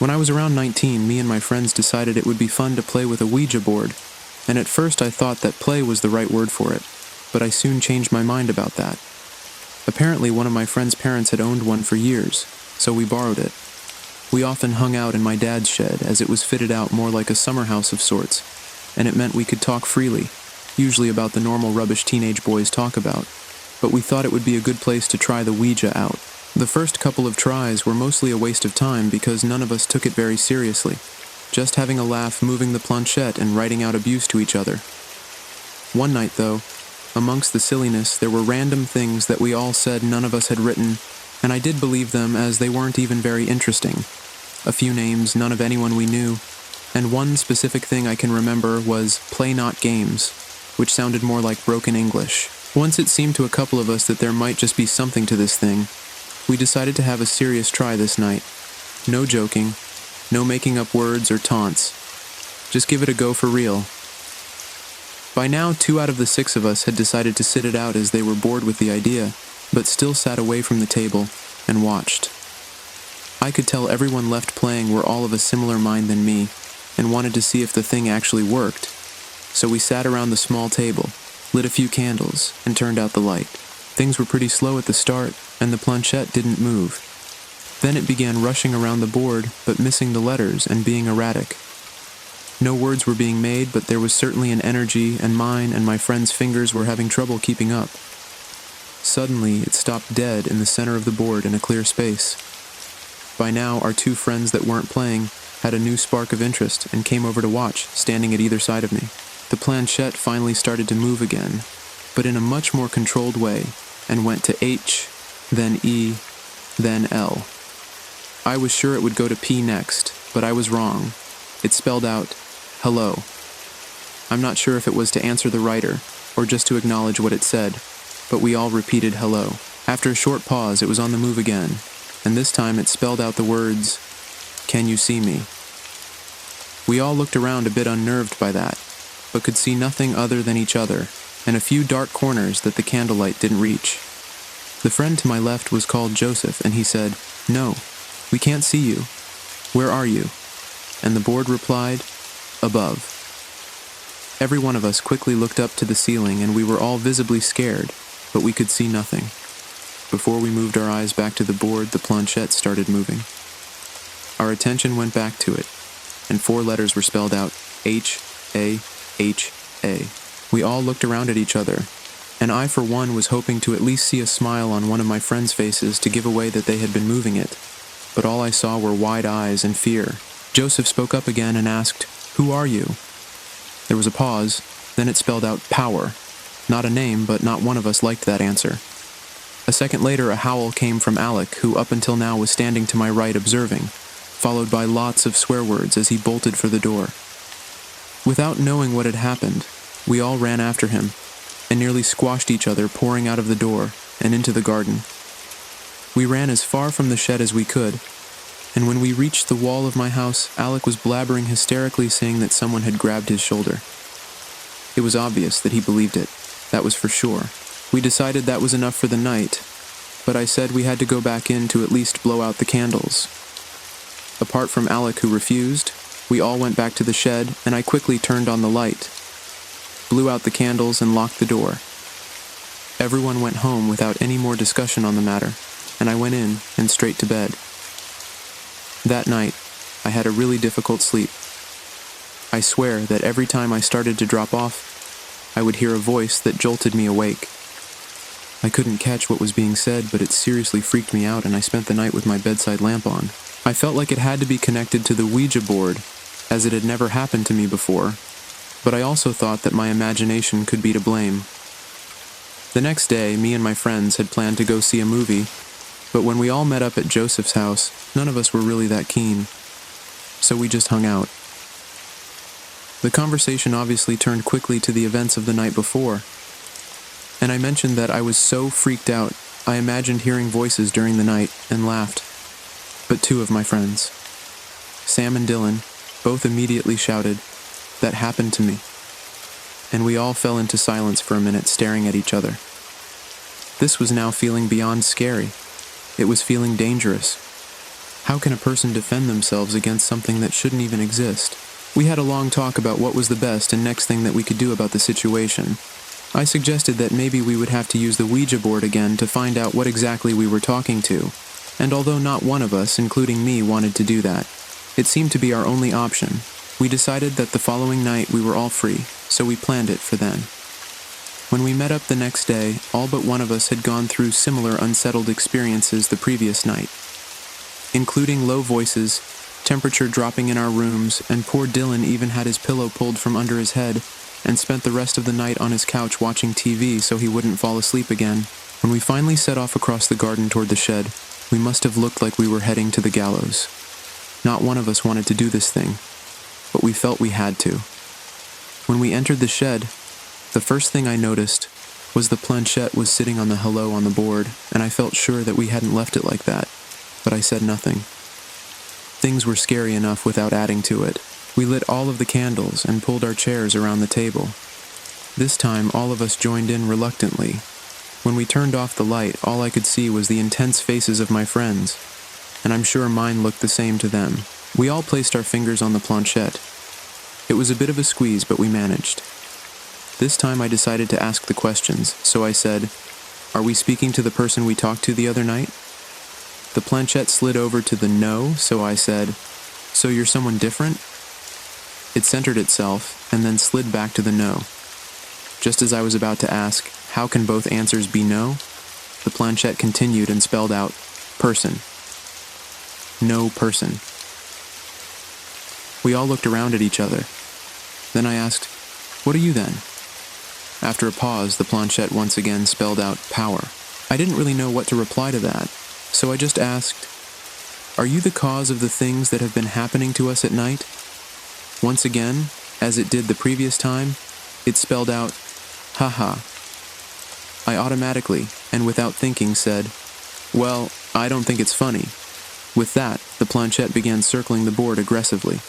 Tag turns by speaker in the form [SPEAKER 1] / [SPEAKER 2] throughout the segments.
[SPEAKER 1] When I was around 19, me and my friends decided it would be fun to play with a Ouija board, and at first I thought that play was the right word for it, but I soon changed my mind about that. Apparently, one of my friend's parents had owned one for years, so we borrowed it. We often hung out in my dad's shed, as it was fitted out more like a summer house of sorts, and it meant we could talk freely, usually about the normal rubbish teenage boys talk about, but we thought it would be a good place to try the Ouija out. The first couple of tries were mostly a waste of time because none of us took it very seriously, just having a laugh moving the planchette and writing out abuse to each other. One night, though, amongst the silliness, there were random things that we all said none of us had written, and I did believe them as they weren't even very interesting. A few names, none of anyone we knew, and one specific thing I can remember was "play not games," which sounded more like broken English. Once it seemed to a couple of us that there might just be something to this thing, we decided to have a serious try this night. No joking, no making up words or taunts. Just give it a go for real. By now, 2 out of the 6 of us had decided to sit it out as they were bored with the idea, but still sat away from the table and watched. I could tell everyone left playing were all of a similar mind than me, and wanted to see if the thing actually worked. So we sat around the small table, lit a few candles, and turned out the light. Things were pretty slow at the start, and the planchette didn't move. Then it began rushing around the board, but missing the letters and being erratic. No words were being made, but there was certainly an energy, and mine and my friend's fingers were having trouble keeping up. Suddenly, it stopped dead in the center of the board in a clear space. By now, our 2 friends that weren't playing had a new spark of interest and came over to watch, standing at either side of me. The planchette finally started to move again, but in a much more controlled way, and went to H, then E, then L. I was sure it would go to P next, but I was wrong. It spelled out, "hello." I'm not sure if it was to answer the writer, or just to acknowledge what it said, but we all repeated hello. After a short pause, it was on the move again, and this time it spelled out the words, "Can you see me?" We all looked around a bit unnerved by that, but could see nothing other than each other, and a few dark corners that the candlelight didn't reach. The friend to my left was called Joseph, and he said, "No, we can't see you. Where are you?" And the board replied, "Above." Every one of us quickly looked up to the ceiling, and we were all visibly scared, but we could see nothing. Before we moved our eyes back to the board, the planchette started moving. Our attention went back to it, and 4 letters were spelled out, H-A-H-A. We all looked around at each other, and I for one was hoping to at least see a smile on one of my friends' faces to give away that they had been moving it, but all I saw were wide eyes and fear. Joseph spoke up again and asked, "Who are you?" There was a pause, then it spelled out power. Not a name, but not one of us liked that answer. A second later, a howl came from Alec, who up until now was standing to my right observing, followed by lots of swear words as he bolted for the door. Without knowing what had happened, we all ran after him, and nearly squashed each other pouring out of the door and into the garden. We ran as far from the shed as we could, and when we reached the wall of my house, Alec was blabbering hysterically saying that someone had grabbed his shoulder. It was obvious that he believed it, that was for sure. We decided that was enough for the night, but I said we had to go back in to at least blow out the candles. Apart from Alec, who refused, we all went back to the shed, and I quickly turned on the light, blew out the candles, and locked the door. Everyone went home without any more discussion on the matter, and I went in and straight to bed. That night, I had a really difficult sleep. I swear that every time I started to drop off, I would hear a voice that jolted me awake. I couldn't catch what was being said, but it seriously freaked me out, and I spent the night with my bedside lamp on. I felt like it had to be connected to the Ouija board, as it had never happened to me before, but I also thought that my imagination could be to blame. The next day, me and my friends had planned to go see a movie, but when we all met up at Joseph's house, none of us were really that keen, so we just hung out. The conversation obviously turned quickly to the events of the night before, and I mentioned that I was so freaked out I imagined hearing voices during the night and laughed. But 2 of my friends, Sam and Dylan, both immediately shouted, "That happened to me." And we all fell into silence for a minute, staring at each other. This was now feeling beyond scary. It was feeling dangerous. How can a person defend themselves against something that shouldn't even exist? We had a long talk about what was the best and next thing that we could do about the situation. I suggested that maybe we would have to use the Ouija board again to find out what exactly we were talking to, and although not one of us, including me, wanted to do that, it seemed to be our only option. We decided that the following night we were all free, so we planned it for then. When we met up the next day, all but one of us had gone through similar unsettled experiences the previous night, including low voices, temperature dropping in our rooms, and poor Dylan even had his pillow pulled from under his head and spent the rest of the night on his couch watching TV so he wouldn't fall asleep again. When we finally set off across the garden toward the shed, we must have looked like we were heading to the gallows. Not one of us wanted to do this thing, but we felt we had to. When we entered the shed, the first thing I noticed was the planchette was sitting on the hello on the board, and I felt sure that we hadn't left it like that, but I said nothing. Things were scary enough without adding to it. We lit all of the candles and pulled our chairs around the table. This time, all of us joined in reluctantly. When we turned off the light, all I could see was the intense faces of my friends, and I'm sure mine looked the same to them. We all placed our fingers on the planchette. It was a bit of a squeeze, but we managed. This time I decided to ask the questions, so I said, "Are we speaking to the person we talked to the other night?" The planchette slid over to the no, so I said, "So you're someone different?" It centered itself, and then slid back to the no. Just as I was about to ask, "How can both answers be no?" the planchette continued and spelled out, "person." No person. We all looked around at each other. Then I asked, "What are you then?" After a pause, the planchette once again spelled out power. I didn't really know what to reply to that, so I just asked, "Are you the cause of the things that have been happening to us at night?" Once again, as it did the previous time, it spelled out, haha. I automatically, and without thinking, said, "Well, I don't think it's funny." With that, the planchette began circling the board aggressively.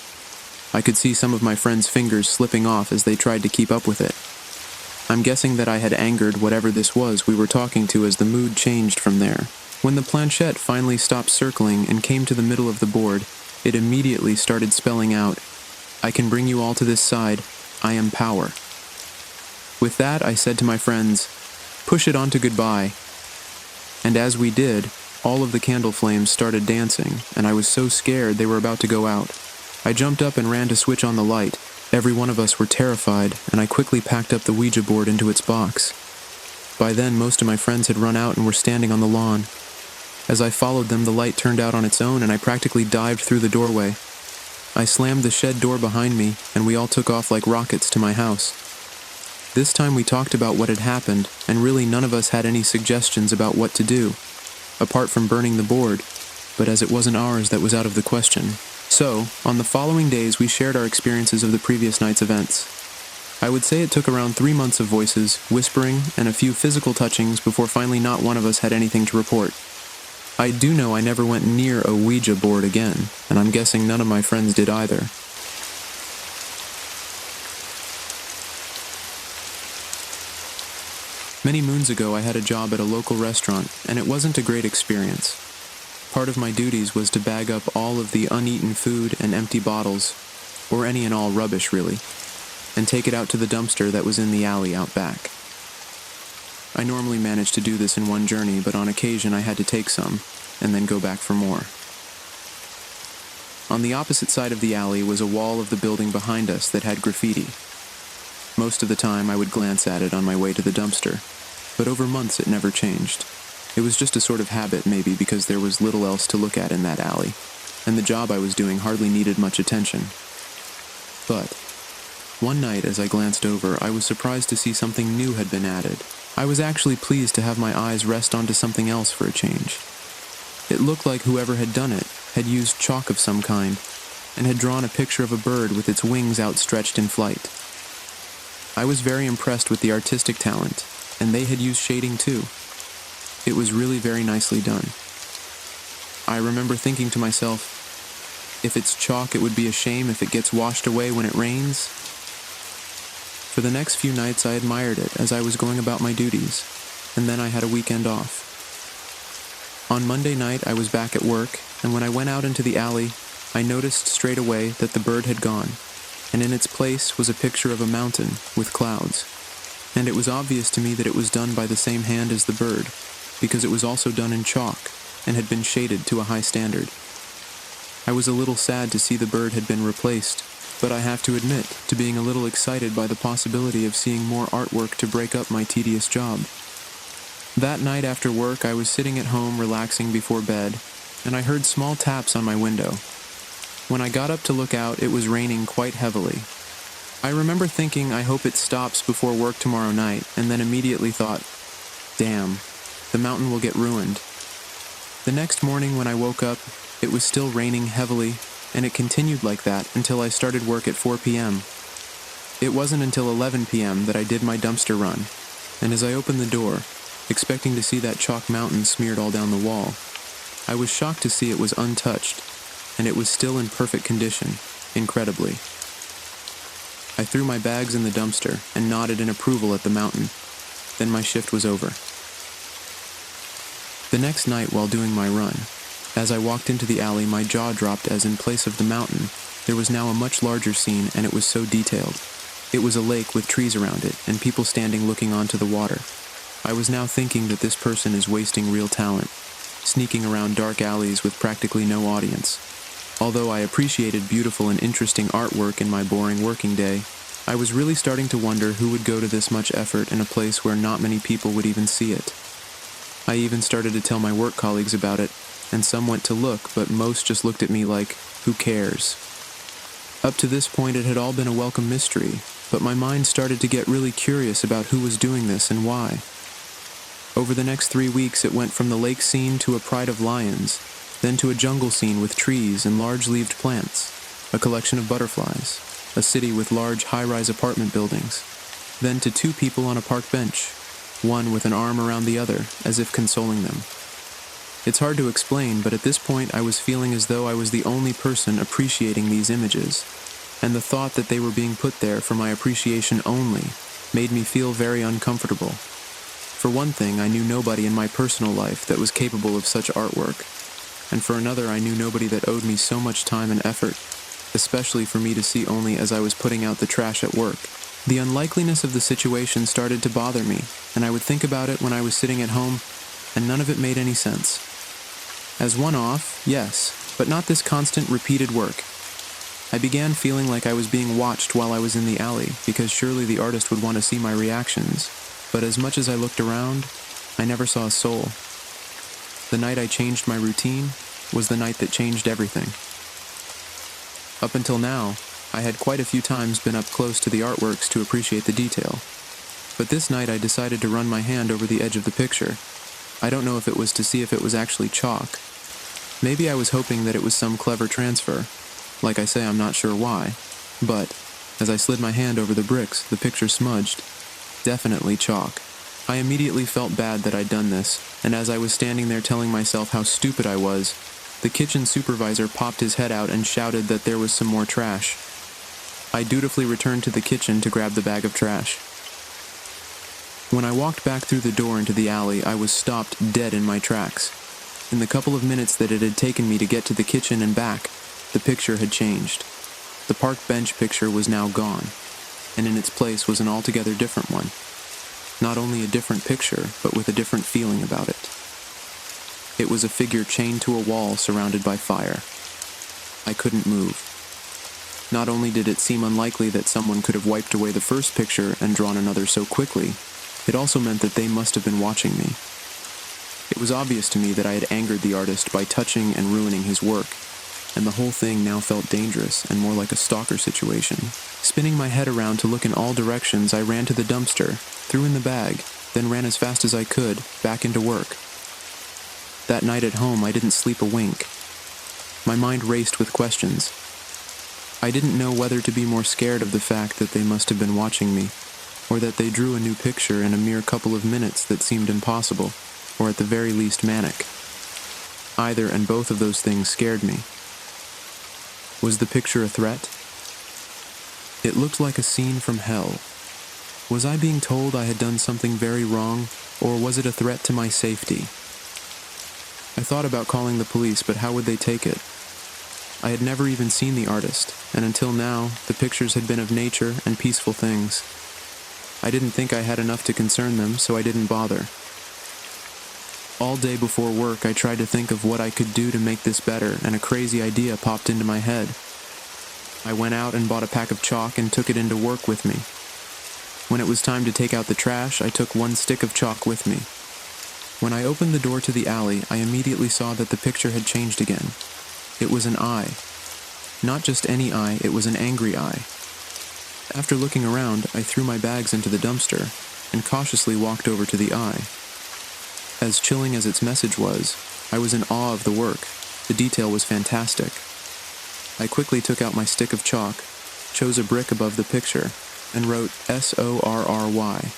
[SPEAKER 1] I could see some of my friends' fingers slipping off as they tried to keep up with it. I'm guessing that I had angered whatever this was we were talking to as the mood changed from there. When the planchette finally stopped circling and came to the middle of the board, it immediately started spelling out, "I can bring you all to this side. I am power." With that, I said to my friends, "Push it on to goodbye." And as we did, all of the candle flames started dancing, and I was so scared they were about to go out. I jumped up and ran to switch on the light. Every one of us were terrified, and I quickly packed up the Ouija board into its box. By then, most of my friends had run out and were standing on the lawn. As I followed them, the light turned out on its own, and I practically dived through the doorway. I slammed the shed door behind me, and we all took off like rockets to my house. This time we talked about what had happened, and really none of us had any suggestions about what to do, apart from burning the board, but as it wasn't ours, that was out of the question. So, on the following days, we shared our experiences of the previous night's events. I would say it took around 3 months of voices, whispering, and a few physical touchings before finally not one of us had anything to report. I do know I never went near a Ouija board again, and I'm guessing none of my friends did either. Many moons ago, I had a job at a local restaurant, and it wasn't a great experience. Part of my duties was to bag up all of the uneaten food and empty bottles, or any and all rubbish really, and take it out to the dumpster that was in the alley out back. I normally managed to do this in one journey, but on occasion I had to take some, and then go back for more. On the opposite side of the alley was a wall of the building behind us that had graffiti. Most of the time I would glance at it on my way to the dumpster, but over months it never changed. It was just a sort of habit maybe because there was little else to look at in that alley, and the job I was doing hardly needed much attention. But one night as I glanced over, I was surprised to see something new had been added. I was actually pleased to have my eyes rest onto something else for a change. It looked like whoever had done it had used chalk of some kind, and had drawn a picture of a bird with its wings outstretched in flight. I was very impressed with the artistic talent, and they had used shading too. It was really very nicely done. I remember thinking to myself, if it's chalk, it would be a shame if it gets washed away when it rains. For the next few nights I admired it as I was going about my duties, and then I had a weekend off. On Monday night I was back at work, and when I went out into the alley, I noticed straight away that the bird had gone, and in its place was a picture of a mountain with clouds. And it was obvious to me that it was done by the same hand as the bird, because it was also done in chalk and had been shaded to a high standard. I was a little sad to see the bird had been replaced, but I have to admit to being a little excited by the possibility of seeing more artwork to break up my tedious job. That night after work, I was sitting at home relaxing before bed, and I heard small taps on my window. When I got up to look out, it was raining quite heavily. I remember thinking I hope it stops before work tomorrow night, and then immediately thought, damn, the mountain will get ruined. The next morning when I woke up, it was still raining heavily, and it continued like that until I started work at 4 p.m. It wasn't until 11 p.m. that I did my dumpster run, and as I opened the door, expecting to see that chalk mountain smeared all down the wall, I was shocked to see it was untouched, and it was still in perfect condition, incredibly. I threw my bags in the dumpster and nodded in approval at the mountain. Then my shift was over. The next night while doing my run, as I walked into the alley, my jaw dropped as in place of the mountain, there was now a much larger scene, and it was so detailed. It was a lake with trees around it, and people standing looking onto the water. I was now thinking that this person is wasting real talent, sneaking around dark alleys with practically no audience. Although I appreciated beautiful and interesting artwork in my boring working day, I was really starting to wonder who would go to this much effort in a place where not many people would even see it. I even started to tell my work colleagues about it, and some went to look, but most just looked at me like, who cares? Up to this point it had all been a welcome mystery, but my mind started to get really curious about who was doing this and why. Over the next 3 weeks it went from the lake scene to a pride of lions, then to a jungle scene with trees and large-leaved plants, a collection of butterflies, a city with large high-rise apartment buildings, then to 2 people on a park bench, one with an arm around the other, as if consoling them. It's hard to explain, but at this point I was feeling as though I was the only person appreciating these images, and the thought that they were being put there for my appreciation only made me feel very uncomfortable. For one thing, I knew nobody in my personal life that was capable of such artwork, and for another, I knew nobody that owed me so much time and effort, especially for me to see only as I was putting out the trash at work. The unlikeliness of the situation started to bother me, and I would think about it when I was sitting at home, and none of it made any sense. As one-off, yes, but not this constant, repeated work. I began feeling like I was being watched while I was in the alley, because surely the artist would want to see my reactions, but as much as I looked around, I never saw a soul. The night I changed my routine was the night that changed everything. Up until now, I had quite a few times been up close to the artworks to appreciate the detail, but this night I decided to run my hand over the edge of the picture. I don't know if it was to see if it was actually chalk. Maybe I was hoping that it was some clever transfer. Like I say, I'm not sure why, but as I slid my hand over the bricks, the picture smudged. Definitely chalk. I immediately felt bad that I'd done this, and as I was standing there telling myself how stupid I was, the kitchen supervisor popped his head out and shouted that there was some more trash. I dutifully returned to the kitchen to grab the bag of trash. When I walked back through the door into the alley, I was stopped dead in my tracks. In the couple of minutes that it had taken me to get to the kitchen and back, the picture had changed. The park bench picture was now gone, and in its place was an altogether different one. Not only a different picture, but with a different feeling about it. It was a figure chained to a wall surrounded by fire. I couldn't move. Not only did it seem unlikely that someone could have wiped away the first picture and drawn another so quickly, it also meant that they must have been watching me. It was obvious to me that I had angered the artist by touching and ruining his work, and the whole thing now felt dangerous and more like a stalker situation. Spinning my head around to look in all directions, I ran to the dumpster, threw in the bag, then ran as fast as I could, back into work. That night at home, I didn't sleep a wink. My mind raced with questions. I didn't know whether to be more scared of the fact that they must have been watching me, or that they drew a new picture in a mere couple of minutes that seemed impossible, or at the very least manic. Either and both of those things scared me. Was the picture a threat? It looked like a scene from hell. Was I being told I had done something very wrong, or was it a threat to my safety? I thought about calling the police, but how would they take it? I had never even seen the artist, and until now, the pictures had been of nature and peaceful things. I didn't think I had enough to concern them, so I didn't bother. All day before work, I tried to think of what I could do to make this better, and a crazy idea popped into my head. I went out and bought a pack of chalk and took it into work with me. When it was time to take out the trash, I took one stick of chalk with me. When I opened the door to the alley, I immediately saw that the picture had changed again. It was an eye. Not just any eye, it was an angry eye. After looking around, I threw my bags into the dumpster and cautiously walked over to the eye. As chilling as its message was, I was in awe of the work. The detail was fantastic. I quickly took out my stick of chalk, chose a brick above the picture, and wrote SORRY.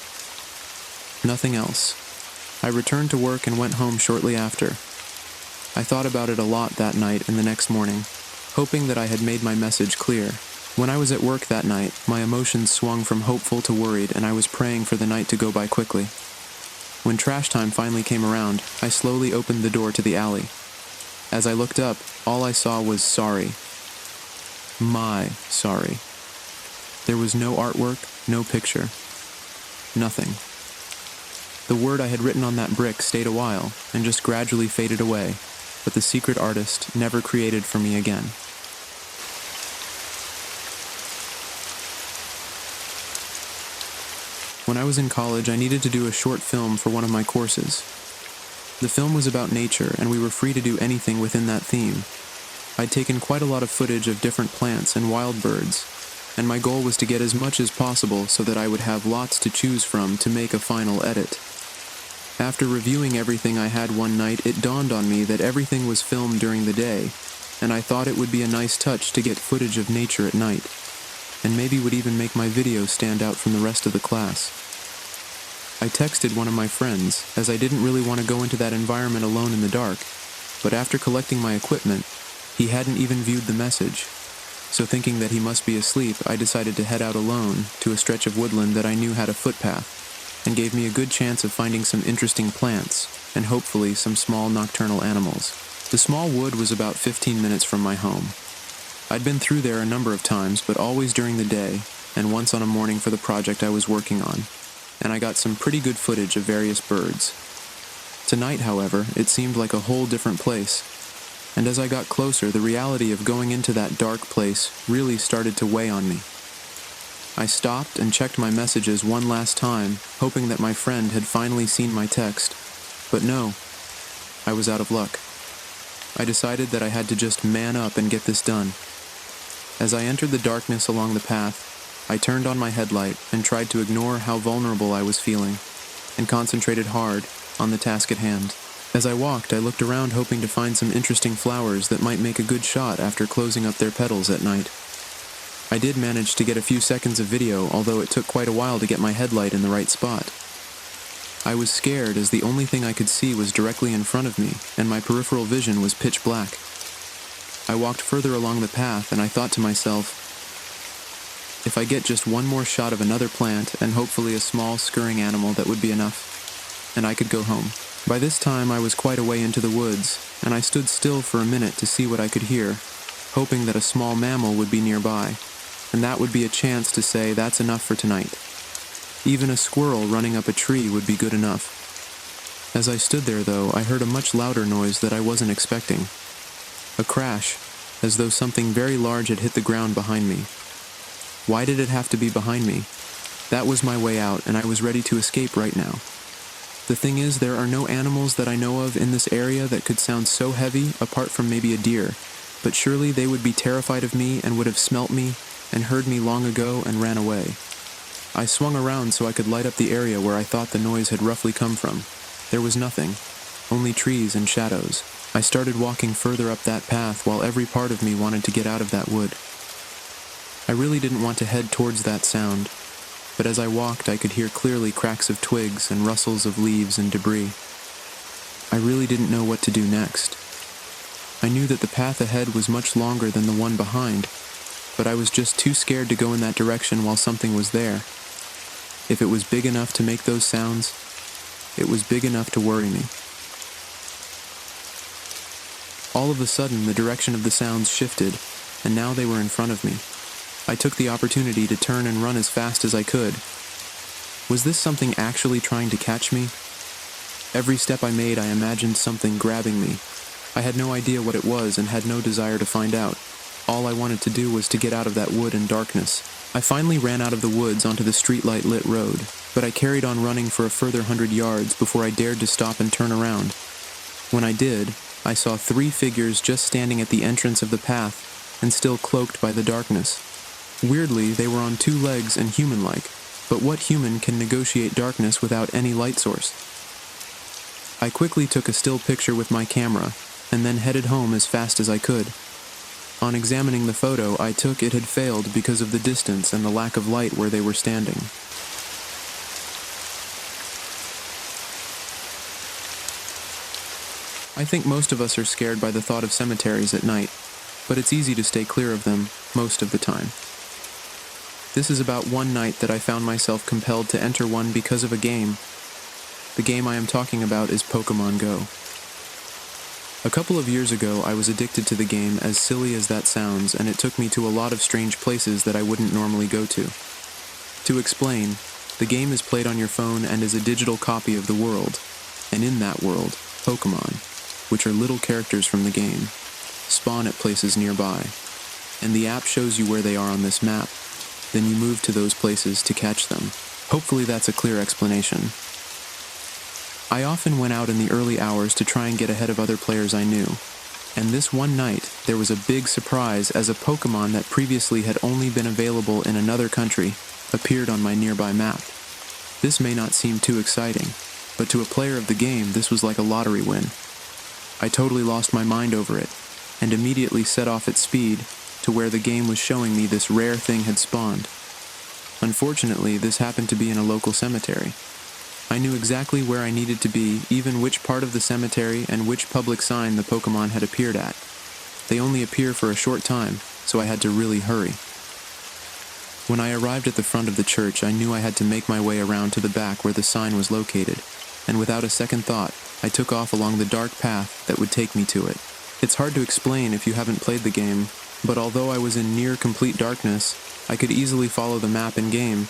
[SPEAKER 1] Nothing else. I returned to work and went home shortly after. I thought about it a lot that night and the next morning, hoping that I had made my message clear. When I was at work that night, my emotions swung from hopeful to worried, and I was praying for the night to go by quickly. When trash time finally came around, I slowly opened the door to the alley. As I looked up, all I saw was sorry. My sorry. There was no artwork, no picture. Nothing. The word I had written on that brick stayed a while, and just gradually faded away, but the secret artist never created for me again. When I was in college, I needed to do a short film for one of my courses. The film was about nature, and we were free to do anything within that theme. I'd taken quite a lot of footage of different plants and wild birds, and my goal was to get as much as possible so that I would have lots to choose from to make a final edit. After reviewing everything I had one night, it dawned on me that everything was filmed during the day, and I thought it would be a nice touch to get footage of nature at night, and maybe would even make my video stand out from the rest of the class. I texted one of my friends, as I didn't really want to go into that environment alone in the dark, but after collecting my equipment, he hadn't even viewed the message. So thinking that he must be asleep, I decided to head out alone to a stretch of woodland that I knew had a footpath, and gave me a good chance of finding some interesting plants, and hopefully some small nocturnal animals. The small wood was about 15 minutes from my home. I'd been through there a number of times, but always during the day, and once on a morning for the project I was working on, and I got some pretty good footage of various birds. Tonight, however, it seemed like a whole different place, and as I got closer, the reality of going into that dark place really started to weigh on me. I stopped and checked my messages one last time, hoping that my friend had finally seen my text, but no, I was out of luck. I decided that I had to just man up and get this done. As I entered the darkness along the path, I turned on my headlight and tried to ignore how vulnerable I was feeling, and concentrated hard on the task at hand. As I walked, I looked around hoping to find some interesting flowers that might make a good shot after closing up their petals at night. I did manage to get a few seconds of video, although it took quite a while to get my headlight in the right spot. I was scared as the only thing I could see was directly in front of me, and my peripheral vision was pitch black. I walked further along the path, and I thought to myself, if I get just one more shot of another plant and hopefully a small scurrying animal, that would be enough, and I could go home. By this time I was quite a way into the woods, and I stood still for a minute to see what I could hear, hoping that a small mammal would be nearby, and that would be a chance to say that's enough for tonight. Even a squirrel running up a tree would be good enough. As I stood there, though, I heard a much louder noise that I wasn't expecting. A crash, as though something very large had hit the ground behind me. Why did it have to be behind me? That was my way out, and I was ready to escape right now. The thing is, there are no animals that I know of in this area that could sound so heavy, apart from maybe a deer, but surely they would be terrified of me and would have smelt me and heard me long ago and ran away. I swung around so I could light up the area where I thought the noise had roughly come from. There was nothing, only trees and shadows. I started walking further up that path while every part of me wanted to get out of that wood. I really didn't want to head towards that sound, but as I walked I could hear clearly cracks of twigs and rustles of leaves and debris. I really didn't know what to do next. I knew that the path ahead was much longer than the one behind, but I was just too scared to go in that direction while something was there. If it was big enough to make those sounds, it was big enough to worry me. All of a sudden, the direction of the sounds shifted, and now they were in front of me. I took the opportunity to turn and run as fast as I could. Was this something actually trying to catch me? Every step I made, I imagined something grabbing me. I had no idea what it was and had no desire to find out. All I wanted to do was to get out of that wood and darkness. I finally ran out of the woods onto the streetlight lit road, but I carried on running for a further 100 yards before I dared to stop and turn around. When I did, I saw 3 figures just standing at the entrance of the path and still cloaked by the darkness. Weirdly, they were on 2 legs and human-like, but what human can negotiate darkness without any light source? I quickly took a still picture with my camera and then headed home as fast as I could. On examining the photo I took, it had failed because of the distance and the lack of light where they were standing. I think most of us are scared by the thought of cemeteries at night, but it's easy to stay clear of them most of the time. This is about one night that I found myself compelled to enter one because of a game. The game I am talking about is Pokemon Go. A couple of years ago, I was addicted to the game, as silly as that sounds, and it took me to a lot of strange places that I wouldn't normally go to. To explain, the game is played on your phone and is a digital copy of the world, and in that world, Pokemon, which are little characters from the game, spawn at places nearby, and the app shows you where they are on this map. Then you move to those places to catch them. Hopefully that's a clear explanation. I often went out in the early hours to try and get ahead of other players I knew, and this one night there was a big surprise as a Pokemon that previously had only been available in another country appeared on my nearby map. This may not seem too exciting, but to a player of the game this was like a lottery win. I totally lost my mind over it, and immediately set off at speed to where the game was showing me this rare thing had spawned. Unfortunately, this happened to be in a local cemetery. I knew exactly where I needed to be, even which part of the cemetery and which public sign the Pokemon had appeared at. They only appear for a short time, so I had to really hurry. When I arrived at the front of the church, I knew I had to make my way around to the back where the sign was located, and without a second thought, I took off along the dark path that would take me to it. It's hard to explain if you haven't played the game, but although I was in near complete darkness, I could easily follow the map in-game,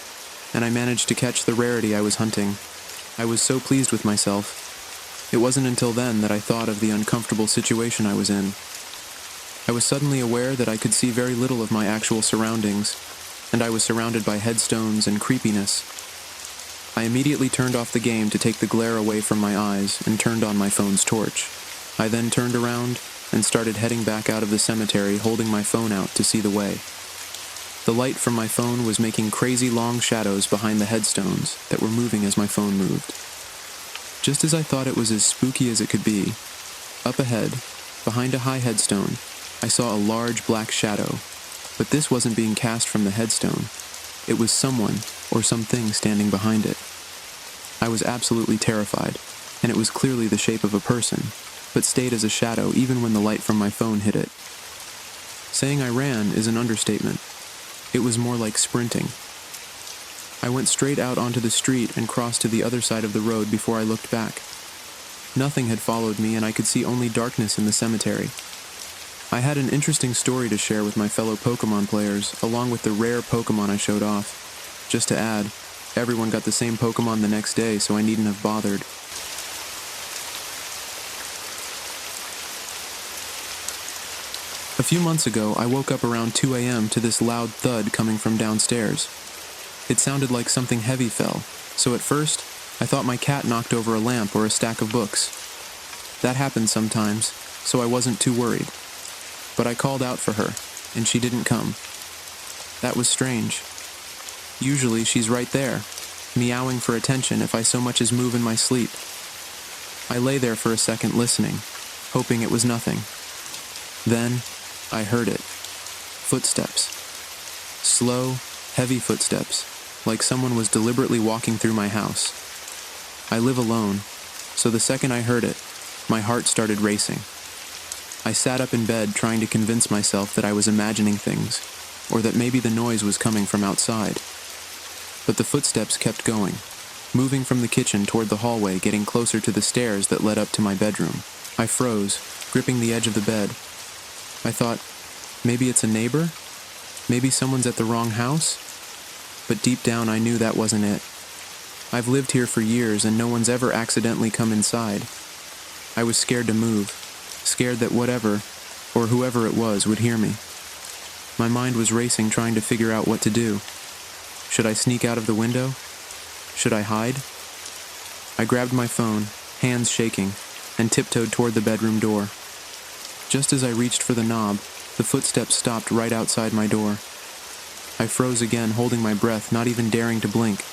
[SPEAKER 1] and I managed to catch the rarity I was hunting. I was so pleased with myself. It wasn't until then that I thought of the uncomfortable situation I was in. I was suddenly aware that I could see very little of my actual surroundings, and I was surrounded by headstones and creepiness. I immediately turned off the game to take the glare away from my eyes and turned on my phone's torch. I then turned around and started heading back out of the cemetery, holding my phone out to see the way. The light from my phone was making crazy long shadows behind the headstones that were moving as my phone moved. Just as I thought it was as spooky as it could be, up ahead, behind a high headstone, I saw a large black shadow, but this wasn't being cast from the headstone. It was someone or something standing behind it. I was absolutely terrified, and it was clearly the shape of a person, but stayed as a shadow even when the light from my phone hit it. Saying I ran is an understatement. It was more like sprinting. I went straight out onto the street and crossed to the other side of the road before I looked back. Nothing had followed me, and I could see only darkness in the cemetery. I had an interesting story to share with my fellow Pokemon players, along with the rare Pokemon I showed off. Just to add, everyone got the same Pokemon the next day, so I needn't have bothered. A few months ago, I woke up around 2 a.m. to this loud thud coming from downstairs. It sounded like something heavy fell, so at first, I thought my cat knocked over a lamp or a stack of books. That happens sometimes, so I wasn't too worried. But I called out for her, and she didn't come. That was strange. Usually she's right there, meowing for attention if I so much as move in my sleep. I lay there for a second listening, hoping it was nothing. Then, I heard it. Footsteps. Slow, heavy footsteps, like someone was deliberately walking through my house. I live alone, so the second I heard it, my heart started racing. I sat up in bed trying to convince myself that I was imagining things, or that maybe the noise was coming from outside. But the footsteps kept going, moving from the kitchen toward the hallway, getting closer to the stairs that led up to my bedroom. I froze, gripping the edge of the bed. I thought, maybe it's a neighbor? Maybe someone's at the wrong house? But deep down I knew that wasn't it. I've lived here for years and no one's ever accidentally come inside. I was scared to move, scared that whatever, or whoever it was, would hear me. My mind was racing, trying to figure out what to do. Should I sneak out of the window? Should I hide? I grabbed my phone, hands shaking, and tiptoed toward the bedroom door. Just as I reached for the knob, the footsteps stopped right outside my door. I froze again, holding my breath, not even daring to blink.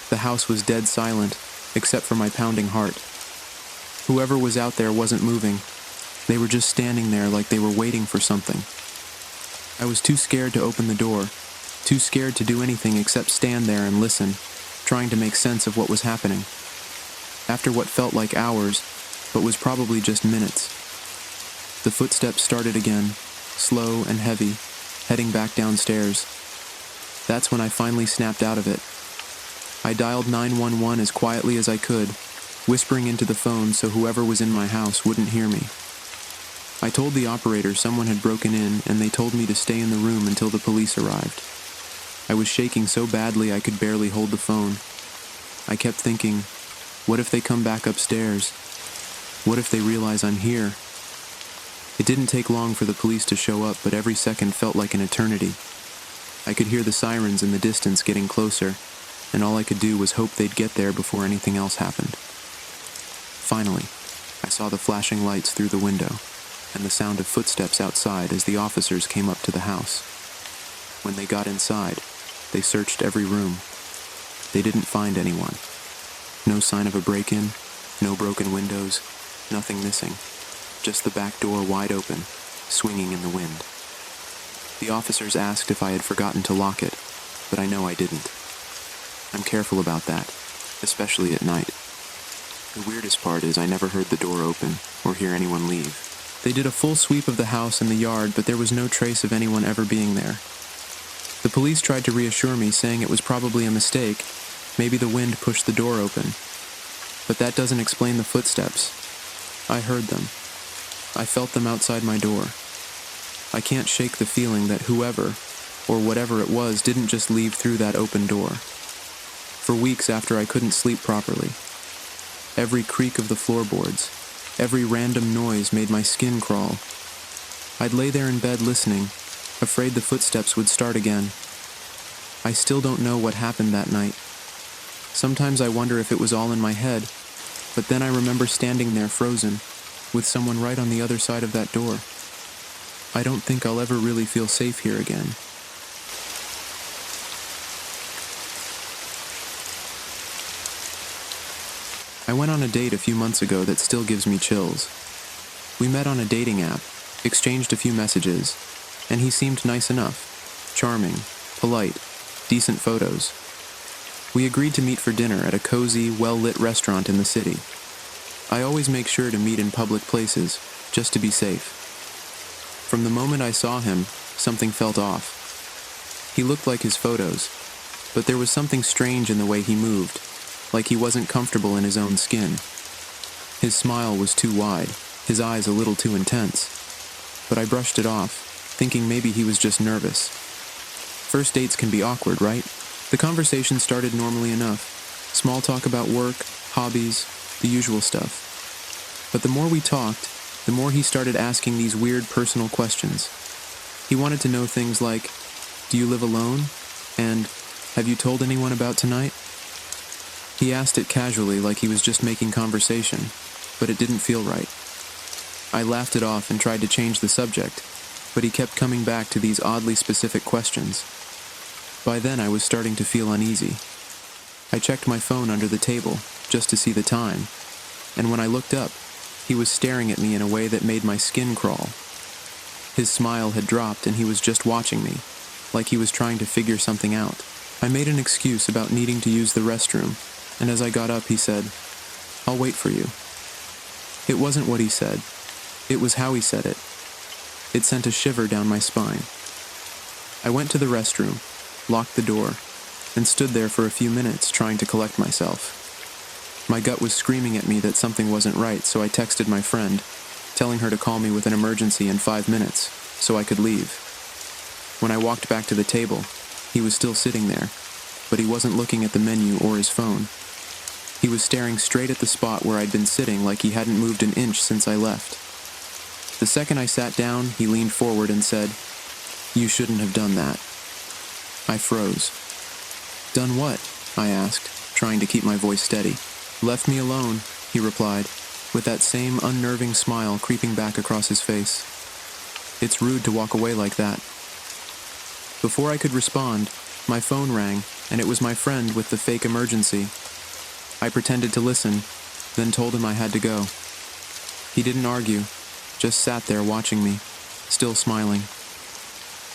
[SPEAKER 1] The house was dead silent, except for my pounding heart. Whoever was out there wasn't moving. They were just standing there like they were waiting for something. I was too scared to open the door, too scared to do anything except stand there and listen, trying to make sense of what was happening. After what felt like hours, but was probably just minutes, the footsteps started again, slow and heavy, heading back downstairs. That's when I finally snapped out of it. I dialed 911 as quietly as I could, whispering into the phone so whoever was in my house wouldn't hear me. I told the operator someone had broken in and they told me to stay in the room until the police arrived. I was shaking so badly I could barely hold the phone. I kept thinking, what if they come back upstairs? What if they realize I'm here? It didn't take long for the police to show up, but every second felt like an eternity. I could hear the sirens in the distance getting closer, and all I could do was hope they'd get there before anything else happened. Finally, I saw the flashing lights through the window, and the sound of footsteps outside as the officers came up to the house. When they got inside, they searched every room. They didn't find anyone. No sign of a break-in, no broken windows, nothing missing. Just the back door wide open, swinging in the wind. The officers asked if I had forgotten to lock it, but I know I didn't. I'm careful about that, especially at night. The weirdest part is I never heard the door open or hear anyone leave. They did a full sweep of the house and the yard, but there was no trace of anyone ever being there. The police tried to reassure me, saying it was probably a mistake. Maybe the wind pushed the door open. But that doesn't explain the footsteps. I heard them. I felt them outside my door. I can't shake the feeling that whoever, or whatever it was, didn't just leave through that open door. For weeks after I couldn't sleep properly. Every creak of the floorboards, every random noise made my skin crawl. I'd lay there in bed listening, afraid the footsteps would start again. I still don't know what happened that night. Sometimes I wonder if it was all in my head, but then I remember standing there frozen, with someone right on the other side of that door. I don't think I'll ever really feel safe here again. I went on a date a few months ago that still gives me chills. We met on a dating app, exchanged a few messages, and he seemed nice enough, charming, polite, decent photos. We agreed to meet for dinner at a cozy, well-lit restaurant in the city. I always make sure to meet in public places, just to be safe. From the moment I saw him, something felt off. He looked like his photos, but there was something strange in the way he moved, like he wasn't comfortable in his own skin. His smile was too wide, his eyes a little too intense. But I brushed it off, thinking maybe he was just nervous. First dates can be awkward, right? The conversation started normally enough. Small talk about work, hobbies, the usual stuff. But the more we talked, the more he started asking these weird personal questions. He wanted to know things like, do you live alone? And, have you told anyone about tonight? He asked it casually, like he was just making conversation, but it didn't feel right. I laughed it off and tried to change the subject, but he kept coming back to these oddly specific questions. By then I was starting to feel uneasy. I checked my phone under the table, just to see the time, and when I looked up, he was staring at me in a way that made my skin crawl. His smile had dropped and he was just watching me, like he was trying to figure something out. I made an excuse about needing to use the restroom, and as I got up he said, "I'll wait for you." It wasn't what he said. It was how he said it. It sent a shiver down my spine. I went to the restroom, locked the door, and stood there for a few minutes trying to collect myself. My gut was screaming at me that something wasn't right, so I texted my friend, telling her to call me with an emergency in 5 minutes, so I could leave. When I walked back to the table, he was still sitting there, but he wasn't looking at the menu or his phone. He was staring straight at the spot where I'd been sitting like he hadn't moved an inch since I left. The second I sat down, he leaned forward and said, "You shouldn't have done that." I froze. "Done what?" I asked, trying to keep my voice steady. "Left me alone," he replied, with that same unnerving smile creeping back across his face. It's rude to walk away like that. Before I could respond, my phone rang, and it was my friend with the fake emergency. I pretended to listen, then told him I had to go. He didn't argue, just sat there watching me, still smiling.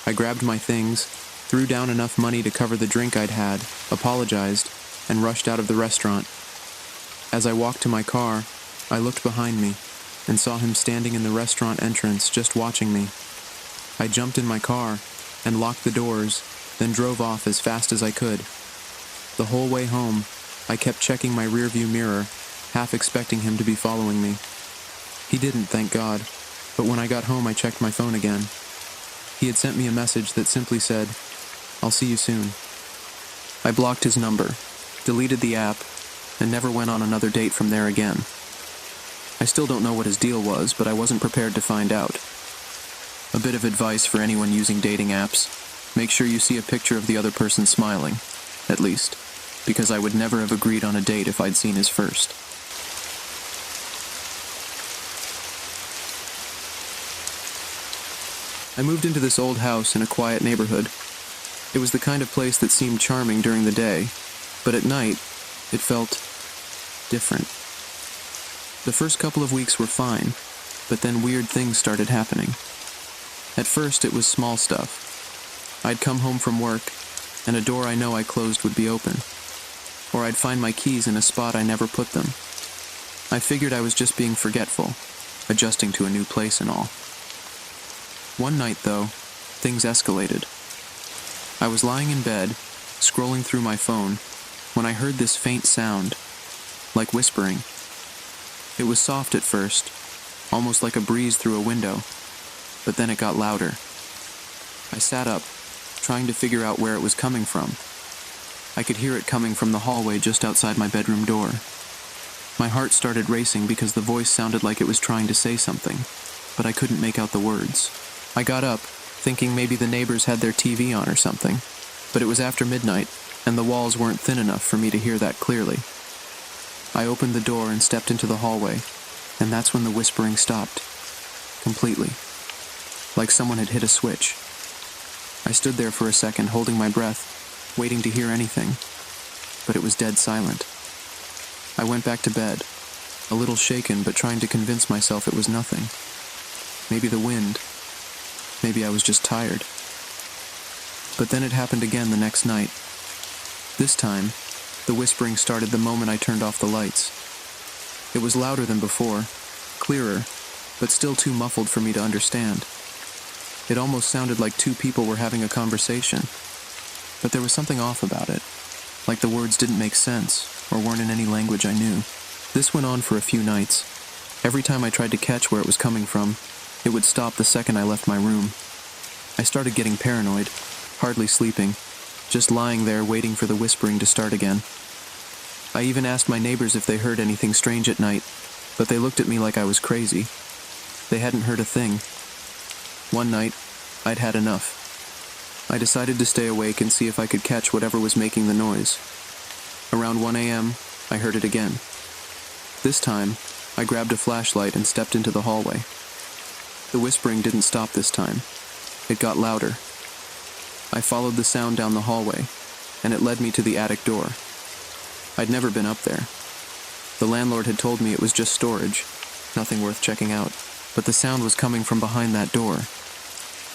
[SPEAKER 1] I grabbed my things, threw down enough money to cover the drink I'd had, apologized, and rushed out of the restaurant. As I walked to my car, I looked behind me and saw him standing in the restaurant entrance just watching me. I jumped in my car and locked the doors, then drove off as fast as I could. The whole way home, I kept checking my rearview mirror, half expecting him to be following me. He didn't, thank God, but when I got home I checked my phone again. He had sent me a message that simply said, "I'll see you soon." I blocked his number, deleted the app, and never went on another date from there again. I still don't know what his deal was, but I wasn't prepared to find out. A bit of advice for anyone using dating apps: make sure you see a picture of the other person smiling, at least, because I would never have agreed on a date if I'd seen his first. I moved into this old house in a quiet neighborhood. It was the kind of place that seemed charming during the day, but at night, it felt different. The first couple of weeks were fine, but then weird things started happening. At first, it was small stuff. I'd come home from work, and a door I know I closed would be open. Or I'd find my keys in a spot I never put them. I figured I was just being forgetful, adjusting to a new place and all. One night, though, things escalated. I was lying in bed, scrolling through my phone, when I heard this faint sound, like whispering. It was soft at first, almost like a breeze through a window, but then it got louder. I sat up, trying to figure out where it was coming from. I could hear it coming from the hallway just outside my bedroom door. My heart started racing because the voice sounded like it was trying to say something, but I couldn't make out the words. I got up, thinking maybe the neighbors had their TV on or something, but it was after midnight, and the walls weren't thin enough for me to hear that clearly. I opened the door and stepped into the hallway, and that's when the whispering stopped. Completely. Like someone had hit a switch. I stood there for a second, holding my breath, waiting to hear anything, but it was dead silent. I went back to bed, a little shaken but trying to convince myself it was nothing. Maybe the wind. Maybe I was just tired. But then it happened again the next night. This time, the whispering started the moment I turned off the lights. It was louder than before, clearer, but still too muffled for me to understand. It almost sounded like two people were having a conversation, but there was something off about it, like the words didn't make sense or weren't in any language I knew. This went on for a few nights. Every time I tried to catch where it was coming from, it would stop the second I left my room. I started getting paranoid, hardly sleeping, just lying there waiting for the whispering to start again. I even asked my neighbors if they heard anything strange at night, but they looked at me like I was crazy. They hadn't heard a thing. One night, I'd had enough. I decided to stay awake and see if I could catch whatever was making the noise. Around 1 a.m., I heard it again. This time, I grabbed a flashlight and stepped into the hallway. The whispering didn't stop this time. It got louder. I followed the sound down the hallway, and it led me to the attic door. I'd never been up there. The landlord had told me it was just storage, nothing worth checking out, but the sound was coming from behind that door.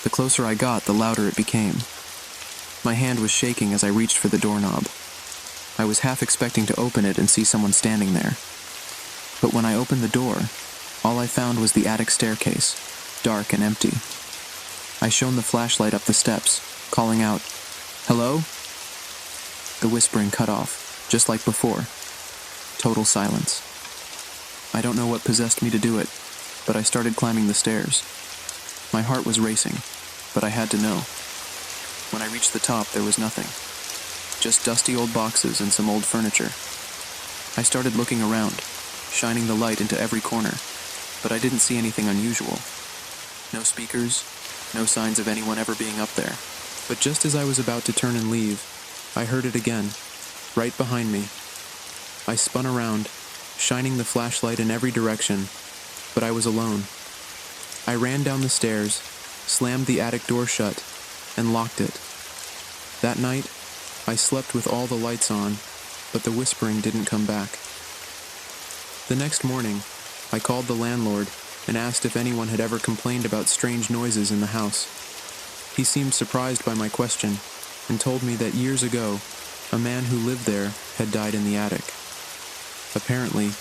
[SPEAKER 1] The closer I got, the louder it became. My hand was shaking as I reached for the doorknob. I was half expecting to open it and see someone standing there. But when I opened the door, all I found was the attic staircase, dark and empty. I shone the flashlight up the steps, calling out, "Hello?" The whispering cut off, just like before. Total silence. I don't know what possessed me to do it, but I started climbing the stairs. My heart was racing, but I had to know. When I reached the top, there was nothing. Just dusty old boxes and some old furniture. I started looking around, shining the light into every corner, but I didn't see anything unusual. No speakers, no signs of anyone ever being up there. But just as I was about to turn and leave, I heard it again, right behind me. I spun around, shining the flashlight in every direction, but I was alone. I ran down the stairs, slammed the attic door shut, and locked it. That night, I slept with all the lights on, but the whispering didn't come back. The next morning, I called the landlord and asked if anyone had ever complained about strange noises in the house. He seemed surprised by my question and told me that years ago, a man who lived there had died in the attic. Apparently,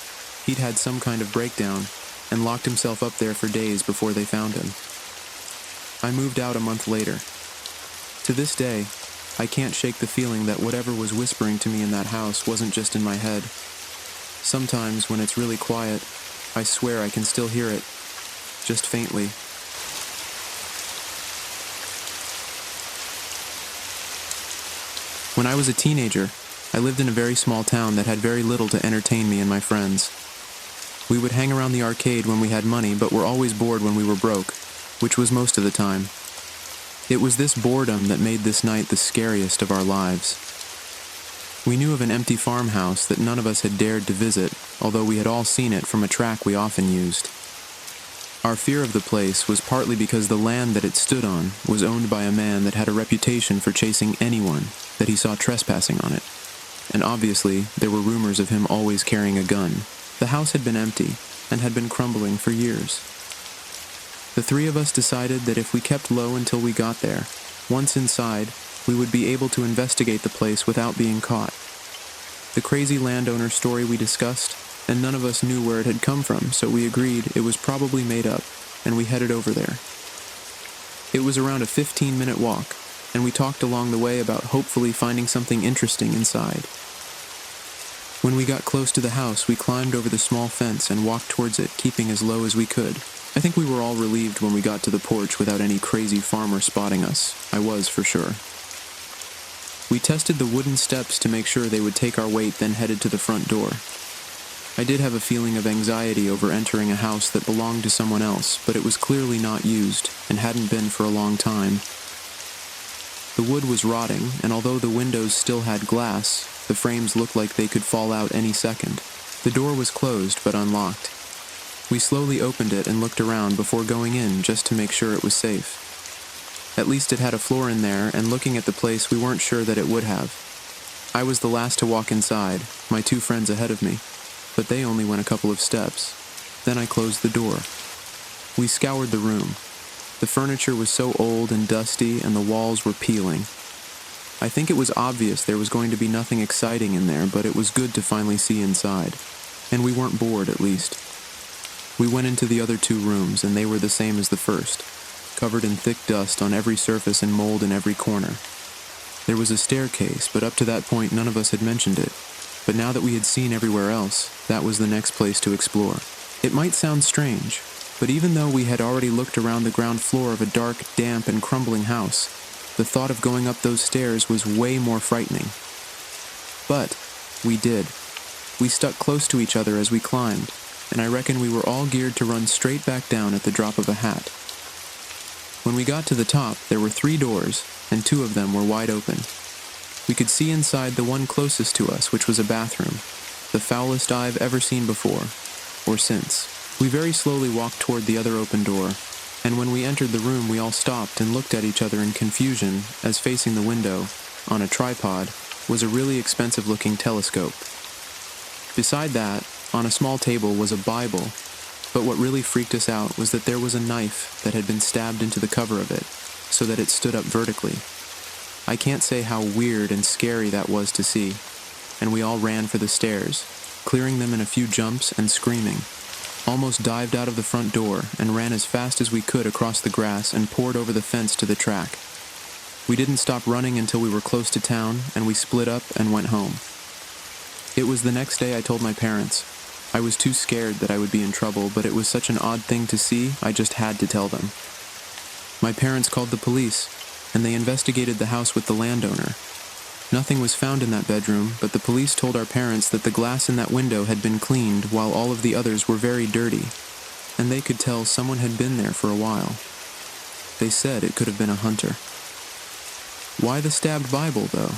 [SPEAKER 1] he'd had some kind of breakdown and locked himself up there for days before they found him. I moved out a month later. To this day, I can't shake the feeling that whatever was whispering to me in that house wasn't just in my head. Sometimes, when it's really quiet, I swear I can still hear it, just faintly. When I was a teenager, I lived in a very small town that had very little to entertain me and my friends. We would hang around the arcade when we had money, but were always bored when we were broke, which was most of the time. It was this boredom that made this night the scariest of our lives. We knew of an empty farmhouse that none of us had dared to visit, although we had all seen it from a track we often used. Our fear of the place was partly because the land that it stood on was owned by a man that had a reputation for chasing anyone that he saw trespassing on it, and obviously there were rumors of him always carrying a gun. The house had been empty and had been crumbling for years. The three of us decided that if we kept low until we got there, once inside, we would be able to investigate the place without being caught. The crazy landowner story we discussed, and none of us knew where it had come from, so we agreed it was probably made up, and we headed over there. It was around a 15-minute walk, and we talked along the way about hopefully finding something interesting inside. When we got close to the house, we climbed over the small fence and walked towards it, keeping as low as we could. I think we were all relieved when we got to the porch without any crazy farmer spotting us. I was, for sure. We tested the wooden steps to make sure they would take our weight, then headed to the front door. I did have a feeling of anxiety over entering a house that belonged to someone else, but it was clearly not used, and hadn't been for a long time. The wood was rotting, and although the windows still had glass, the frames looked like they could fall out any second. The door was closed, but unlocked. We slowly opened it and looked around before going in just to make sure it was safe. At least it had a floor in there, and looking at the place, we weren't sure that it would have. I was the last to walk inside, my two friends ahead of me, but they only went a couple of steps. Then I closed the door. We scoured the room. The furniture was so old and dusty, and the walls were peeling. I think it was obvious there was going to be nothing exciting in there, but it was good to finally see inside. And we weren't bored, at least. We went into the other two rooms, and they were the same as the first, covered in thick dust on every surface and mold in every corner. There was a staircase, but up to that point none of us had mentioned it. But now that we had seen everywhere else, that was the next place to explore. It might sound strange, but even though we had already looked around the ground floor of a dark, damp, and crumbling house, the thought of going up those stairs was way more frightening. But we did. We stuck close to each other as we climbed, and I reckon we were all geared to run straight back down at the drop of a hat. When we got to the top, there were 3 doors, and 2 of them were wide open. We could see inside the one closest to us, which was a bathroom, the foulest I've ever seen before, or since. We very slowly walked toward the other open door, and when we entered the room we all stopped and looked at each other in confusion as facing the window, on a tripod, was a really expensive-looking telescope. Beside that, on a small table was a Bible, but what really freaked us out was that there was a knife that had been stabbed into the cover of it, so that it stood up vertically. I can't say how weird and scary that was to see, and we all ran for the stairs, clearing them in a few jumps and screaming. Almost dived out of the front door and ran as fast as we could across the grass and poured over the fence to the track. We didn't stop running until we were close to town, and we split up and went home. It was the next day I told my parents. I was too scared that I would be in trouble, but it was such an odd thing to see, I just had to tell them. My parents called the police, and they investigated the house with the landowner. Nothing was found in that bedroom, but the police told our parents that the glass in that window had been cleaned while all of the others were very dirty, and they could tell someone had been there for a while. They said it could have been a hunter. Why the stabbed Bible, though?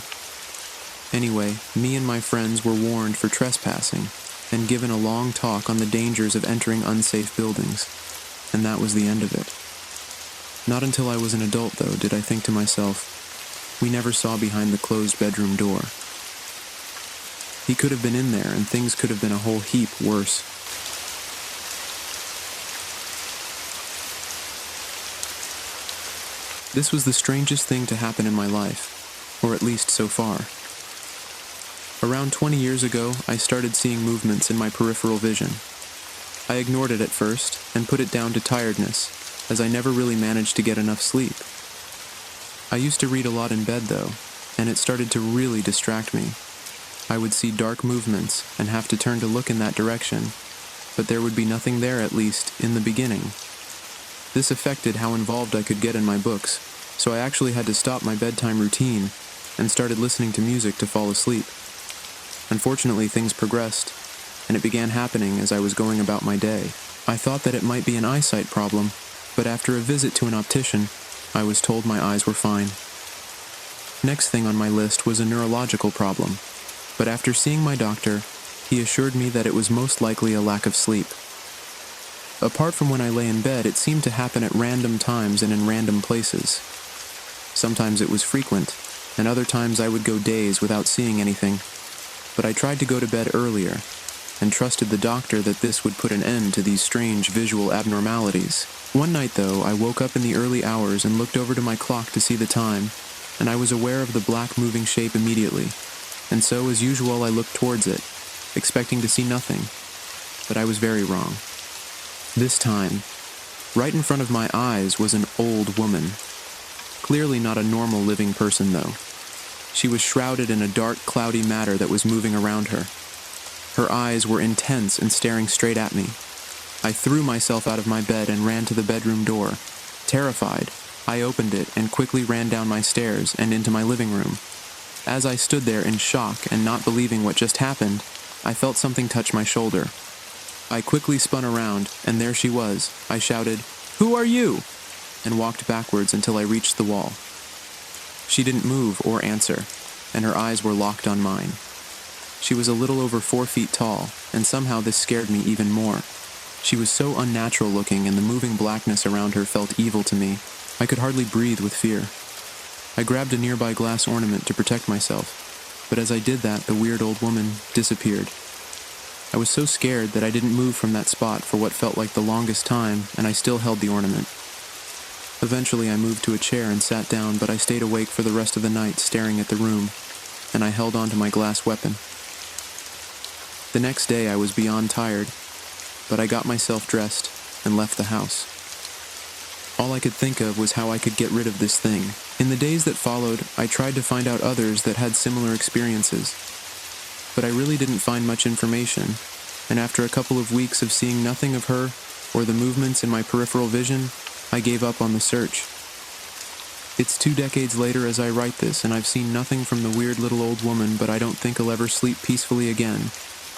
[SPEAKER 1] Anyway, me and my friends were warned for trespassing and given a long talk on the dangers of entering unsafe buildings, and that was the end of it. Not until I was an adult, though, did I think to myself, we never saw behind the closed bedroom door. He could have been in there, and things could have been a whole heap worse. This was the strangest thing to happen in my life, or at least so far. Around 20 years ago, I started seeing movements in my peripheral vision. I ignored it at first and put it down to tiredness, as I never really managed to get enough sleep. I used to read a lot in bed, though, and it started to really distract me. I would see dark movements and have to turn to look in that direction, but there would be nothing there, at least in the beginning. This affected how involved I could get in my books, so I actually had to stop my bedtime routine and started listening to music to fall asleep. Unfortunately, things progressed, and it began happening as I was going about my day. I thought that it might be an eyesight problem, but after a visit to an optician, I was told my eyes were fine. Next thing on my list was a neurological problem, but after seeing my doctor, he assured me that it was most likely a lack of sleep. Apart from when I lay in bed, it seemed to happen at random times and in random places. Sometimes it was frequent, and other times I would go days without seeing anything. But I tried to go to bed earlier, and trusted the doctor that this would put an end to these strange visual abnormalities. One night, though, I woke up in the early hours and looked over to my clock to see the time, and I was aware of the black moving shape immediately, and so, as usual, I looked towards it, expecting to see nothing, but I was very wrong. This time, right in front of my eyes was an old woman. Clearly not a normal living person, though. She was shrouded in a dark, cloudy matter that was moving around her. Her eyes were intense and staring straight at me. I threw myself out of my bed and ran to the bedroom door. Terrified, I opened it and quickly ran down my stairs and into my living room. As I stood there in shock and not believing what just happened, I felt something touch my shoulder. I quickly spun around, and there she was. I shouted, "Who are you?" and walked backwards until I reached the wall. She didn't move or answer, and her eyes were locked on mine. She was a little over 4 feet tall, and somehow this scared me even more. She was so unnatural looking, and the moving blackness around her felt evil to me. I could hardly breathe with fear. I grabbed a nearby glass ornament to protect myself, but as I did that, the weird old woman disappeared. I was so scared that I didn't move from that spot for what felt like the longest time, and I still held the ornament. Eventually, I moved to a chair and sat down, but I stayed awake for the rest of the night staring at the room, and I held onto my glass weapon. The next day, I was beyond tired, but I got myself dressed and left the house. All I could think of was how I could get rid of this thing. In the days that followed, I tried to find out others that had similar experiences, but I really didn't find much information, and after a couple of weeks of seeing nothing of her or the movements in my peripheral vision, I gave up on the search. It's 2 decades later as I write this, and I've seen nothing from the weird little old woman, but I don't think I'll ever sleep peacefully again,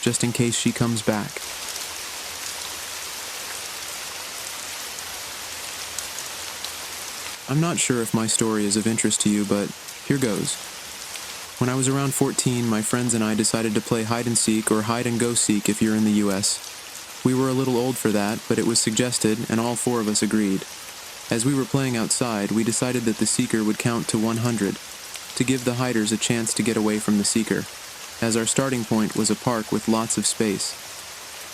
[SPEAKER 1] just in case she comes back. I'm not sure if my story is of interest to you, but here goes. When I was around 14, my friends and I decided to play hide-and-seek or hide-and-go-seek if you're in the US. We were a little old for that, but it was suggested, and all 4 of us agreed. As we were playing outside, we decided that the seeker would count to 100, to give the hiders a chance to get away from the seeker, as our starting point was a park with lots of space.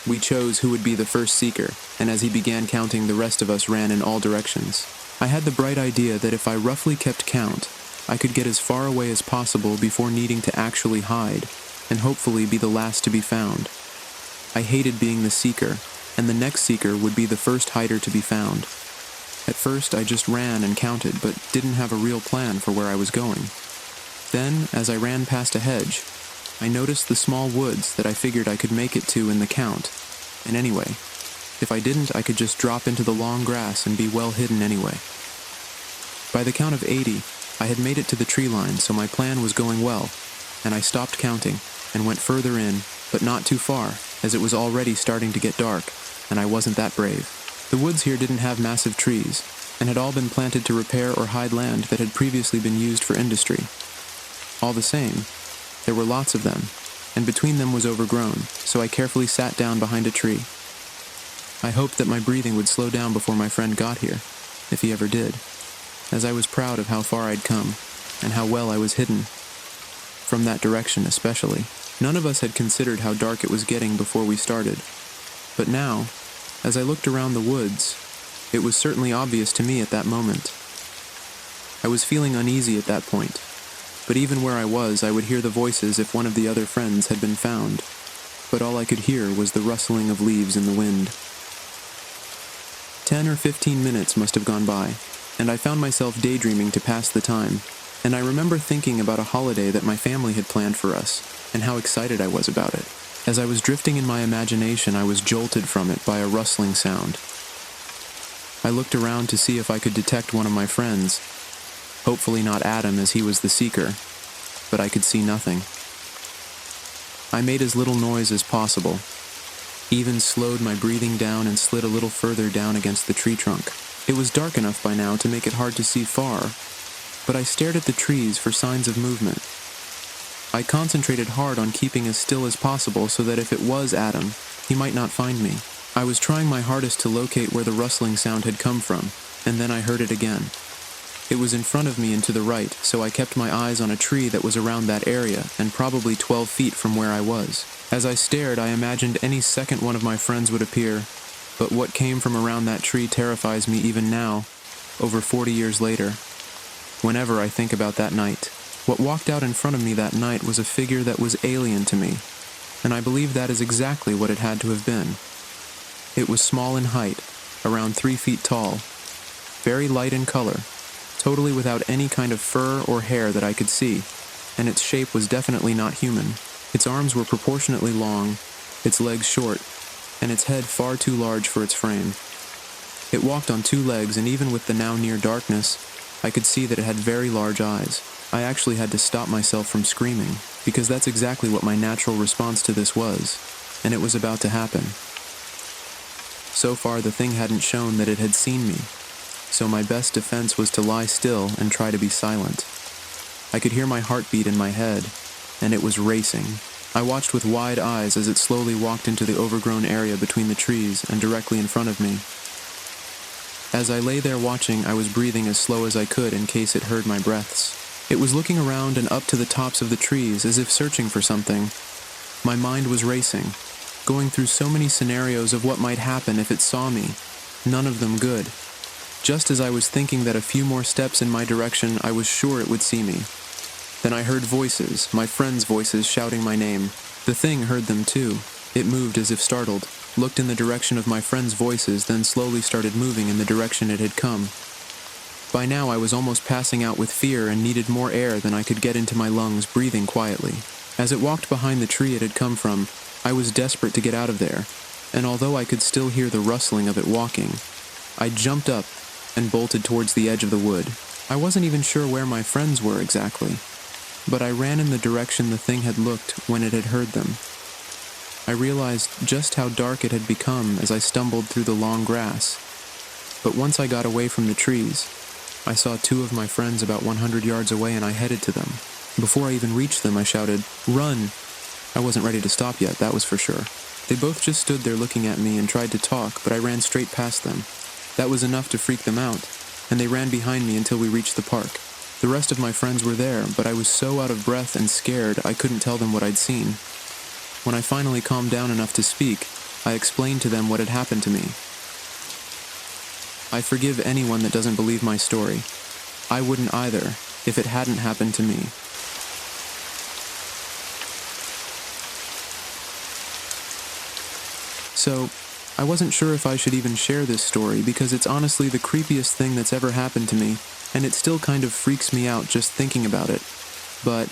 [SPEAKER 1] We chose who would be the first seeker, and as he began counting, the rest of us ran in all directions. I had the bright idea that if I roughly kept count, I could get as far away as possible before needing to actually hide, and hopefully be the last to be found. I hated being the seeker, and the next seeker would be the first hider to be found. At first, I just ran and counted, but didn't have a real plan for where I was going. Then, as I ran past a hedge, I noticed the small woods that I figured I could make it to in the count, and anyway, if I didn't, I could just drop into the long grass and be well hidden anyway. By the count of 80, I had made it to the tree line, so my plan was going well, and I stopped counting and went further in, but not too far, as it was already starting to get dark, and I wasn't that brave. The woods here didn't have massive trees, and had all been planted to repair or hide land that had previously been used for industry. All the same, there were lots of them, and between them was overgrown, so I carefully sat down behind a tree. I hoped that my breathing would slow down before my friend got here, if he ever did, as I was proud of how far I'd come, and how well I was hidden. From that direction especially. None of us had considered how dark it was getting before we started. But now, as I looked around the woods, it was certainly obvious to me at that moment. I was feeling uneasy at that point, but even where I was, I would hear the voices if one of the other friends had been found. But all I could hear was the rustling of leaves in the wind. 10 or 15 minutes must have gone by, and I found myself daydreaming to pass the time, and I remember thinking about a holiday that my family had planned for us, and how excited I was about it. As I was drifting in my imagination, I was jolted from it by a rustling sound. I looked around to see if I could detect one of my friends, hopefully not Adam as he was the seeker, but I could see nothing. I made as little noise as possible, even slowed my breathing down and slid a little further down against the tree trunk. It was dark enough by now to make it hard to see far, but I stared at the trees for signs of movement. I concentrated hard on keeping as still as possible so that if it was Adam, he might not find me. I was trying my hardest to locate where the rustling sound had come from, and then I heard it again. It was in front of me and to the right, so I kept my eyes on a tree that was around that area and probably 12 feet from where I was. As I stared, I imagined any second one of my friends would appear, but what came from around that tree terrifies me even now, over 40 years later. Whenever I think about that night, what walked out in front of me that night was a figure that was alien to me, and I believe that is exactly what it had to have been. It was small in height, around 3 feet tall, very light in color, totally without any kind of fur or hair that I could see, and its shape was definitely not human. Its arms were proportionately long, its legs short, and its head far too large for its frame. It walked on 2 legs, and even with the now near darkness, I could see that it had very large eyes. I actually had to stop myself from screaming, because that's exactly what my natural response to this was, and it was about to happen. So far, the thing hadn't shown that it had seen me, so my best defense was to lie still and try to be silent. I could hear my heartbeat in my head, and it was racing. I watched with wide eyes as it slowly walked into the overgrown area between the trees and directly in front of me. As I lay there watching, I was breathing as slow as I could in case it heard my breaths. It was looking around and up to the tops of the trees as if searching for something. My mind was racing, going through so many scenarios of what might happen if it saw me, none of them good. Just as I was thinking that a few more steps in my direction, I was sure it would see me. Then I heard voices, my friends' voices shouting my name. The thing heard them too. It moved as if startled, looked in the direction of my friends' voices, then slowly started moving in the direction it had come. By now I was almost passing out with fear and needed more air than I could get into my lungs, breathing quietly. As it walked behind the tree it had come from, I was desperate to get out of there, and although I could still hear the rustling of it walking, I jumped up and bolted towards the edge of the wood. I wasn't even sure where my friends were exactly, but I ran in the direction the thing had looked when it had heard them. I realized just how dark it had become as I stumbled through the long grass, but once I got away from the trees, I saw 2 of my friends about 100 yards away and I headed to them. Before I even reached them, I shouted, "Run!" I wasn't ready to stop yet, that was for sure. They both just stood there looking at me and tried to talk, but I ran straight past them. That was enough to freak them out, and they ran behind me until we reached the park. The rest of my friends were there, but I was so out of breath and scared I couldn't tell them what I'd seen. When I finally calmed down enough to speak, I explained to them what had happened to me. I forgive anyone that doesn't believe my story. I wouldn't either, if it hadn't happened to me. So, I wasn't sure if I should even share this story because it's honestly the creepiest thing that's ever happened to me, and it still kind of freaks me out just thinking about it. But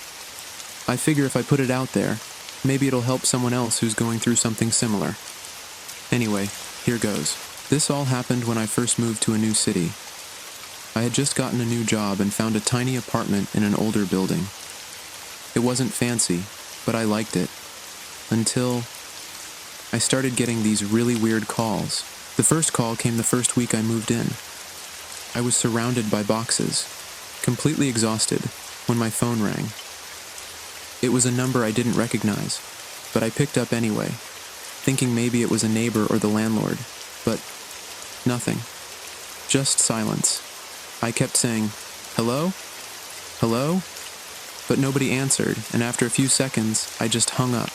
[SPEAKER 1] I figure if I put it out there, maybe it'll help someone else who's going through something similar. Anyway, here goes. This all happened when I first moved to a new city. I had just gotten a new job and found a tiny apartment in an older building. It wasn't fancy, but I liked it. Until I started getting these really weird calls. The first call came the first week I moved in. I was surrounded by boxes, completely exhausted, when my phone rang. It was a number I didn't recognize, but I picked up anyway, thinking maybe it was a neighbor or the landlord, but nothing. Just silence. I kept saying, "Hello? Hello?" But nobody answered, and after a few seconds, I just hung up.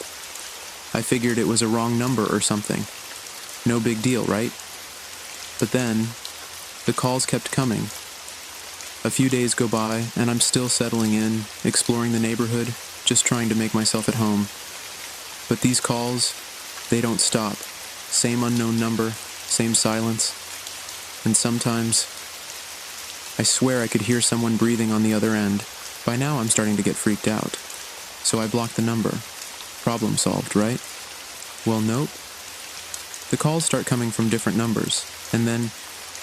[SPEAKER 1] I figured it was a wrong number or something. No big deal, right? But then, the calls kept coming. A few days go by, and I'm still settling in, exploring the neighborhood, just trying to make myself at home. But these calls, they don't stop. Same unknown number, same silence. And sometimes, I swear I could hear someone breathing on the other end. By now I'm starting to get freaked out. So I blocked the number. Problem solved, right? Well, nope. The calls start coming from different numbers, and then,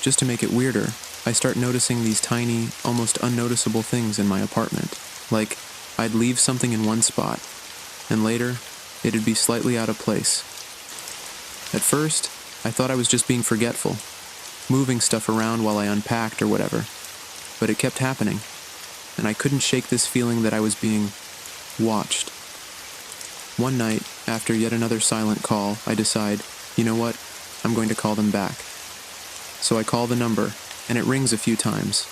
[SPEAKER 1] just to make it weirder, I start noticing these tiny, almost unnoticeable things in my apartment. Like, I'd leave something in one spot, and later, it'd be slightly out of place. At first, I thought I was just being forgetful, moving stuff around while I unpacked or whatever. But it kept happening, and I couldn't shake this feeling that I was being watched. One night, after yet another silent call, I decide, you know what, I'm going to call them back. So I call the number, and it rings a few times.